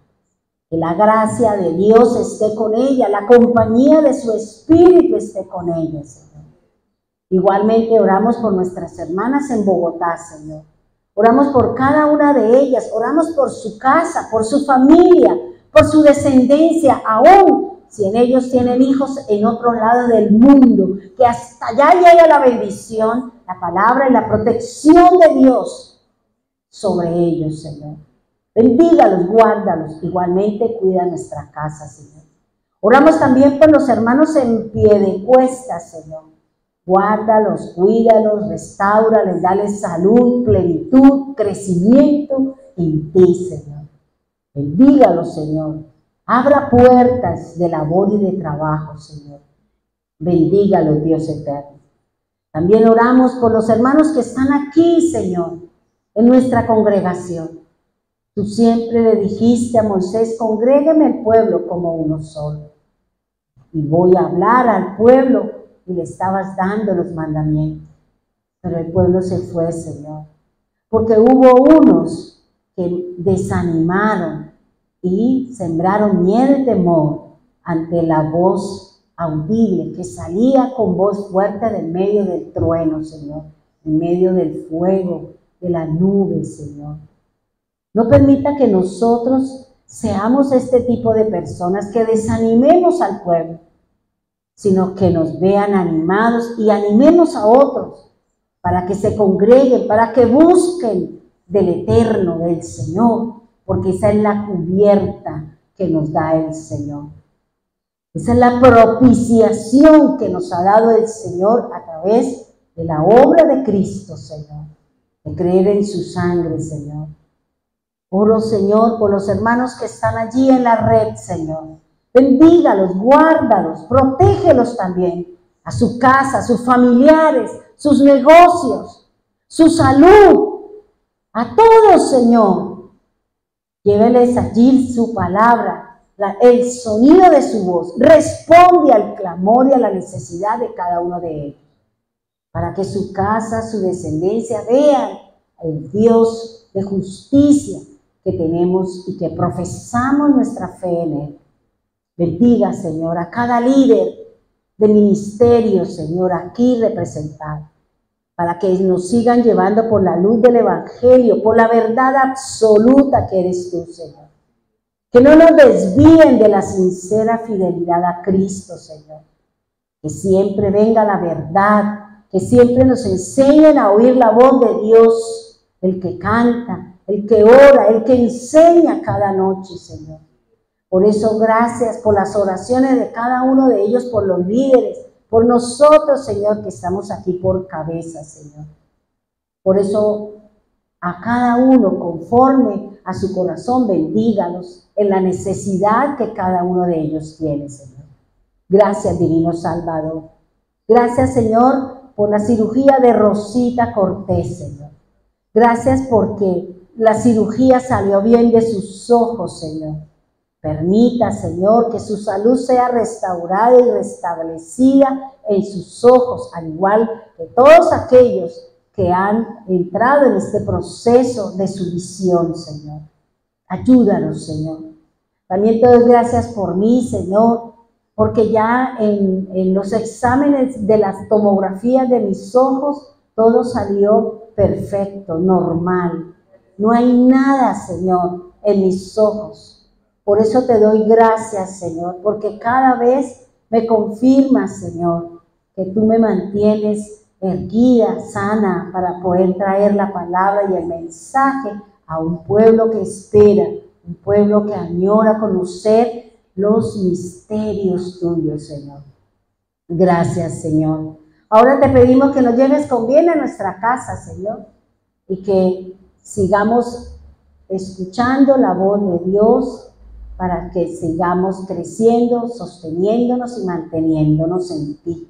Que la gracia de Dios esté con ella, la compañía de su Espíritu esté con ella, Señor. Igualmente oramos por nuestras hermanas en Bogotá, Señor. Oramos por cada una de ellas, oramos por su casa, por su familia, por su descendencia, aún si en ellos tienen hijos en otro lado del mundo, que hasta allá llegue la bendición, la palabra y la protección de Dios sobre ellos, Señor. Bendígalos, guárdalos, igualmente cuida nuestra casa, Señor. Oramos también por los hermanos en Piedecuesta, Señor. Guárdalos, cuídalos, restáurales, dales salud, plenitud, crecimiento en ti, Señor. Bendígalos, Señor. Abra puertas de labor y de trabajo, Señor. Bendígalos, Dios eterno. También oramos por los hermanos que están aquí, Señor, en nuestra congregación. Tú siempre le dijiste a Moisés, congrégueme el pueblo como uno solo. Y voy a hablar al pueblo y le estabas dando los mandamientos. Pero el pueblo se fue, Señor, porque hubo unos que desanimaron y sembraron miedo y temor ante la voz audible que salía con voz fuerte del medio del trueno, Señor, en medio del fuego, de la nube, Señor. No permita que nosotros seamos este tipo de personas que desanimemos al pueblo, sino que nos vean animados y animemos a otros para que se congreguen, para que busquen del eterno, del Señor, porque esa es la cubierta que nos da el Señor. Esa es la propiciación que nos ha dado el Señor a través de la obra de Cristo, Señor, de creer en su sangre, Señor. Oro, Señor, por los hermanos que están allí en la red, Señor. Bendígalos, guárdalos, protégelos también, a su casa, a sus familiares, sus negocios, su salud, a todos, Señor. Lléveles allí su palabra, el sonido de su voz. Responde al clamor y a la necesidad de cada uno de ellos, para que su casa, su descendencia vean al Dios de justicia que tenemos y que profesamos nuestra fe en Él. Bendiga, Señor, a cada líder de ministerio, Señor, aquí representado, para que nos sigan llevando por la luz del Evangelio, por la verdad absoluta que eres tú, Señor. Que no nos desvíen de la sincera fidelidad a Cristo, Señor. Que siempre venga la verdad, que siempre nos enseñen a oír la voz de Dios, el que canta, el que ora, el que enseña cada noche, Señor. Por eso, gracias por las oraciones de cada uno de ellos, por los líderes, por nosotros, Señor, que estamos aquí por cabeza, Señor. Por eso, a cada uno, conforme a su corazón, bendígalos en la necesidad que cada uno de ellos tiene, Señor. Gracias, divino Salvador. Gracias, Señor, por la cirugía de Rosita Cortés, Señor. Gracias porque la cirugía salió bien de sus ojos, Señor. Permita, Señor, que su salud sea restaurada y restablecida en sus ojos, al igual que todos aquellos que han entrado en este proceso de su visión, Señor. Ayúdanos, Señor. También te doy gracias por mí, Señor, porque ya en los exámenes de las tomografías de mis ojos, todo salió perfecto, normal. No hay nada, Señor, en mis ojos. Por eso te doy gracias, Señor, porque cada vez me confirmas, Señor, que tú me mantienes erguida, sana, para poder traer la palabra y el mensaje a un pueblo que espera, un pueblo que añora conocer los misterios tuyos, Señor. Gracias, Señor. Ahora te pedimos que nos lleves con bien a nuestra casa, Señor, y que sigamos escuchando la voz de Dios para que sigamos creciendo, sosteniéndonos y manteniéndonos en ti.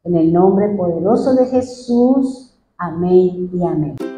En el nombre poderoso de Jesús, amén y amén.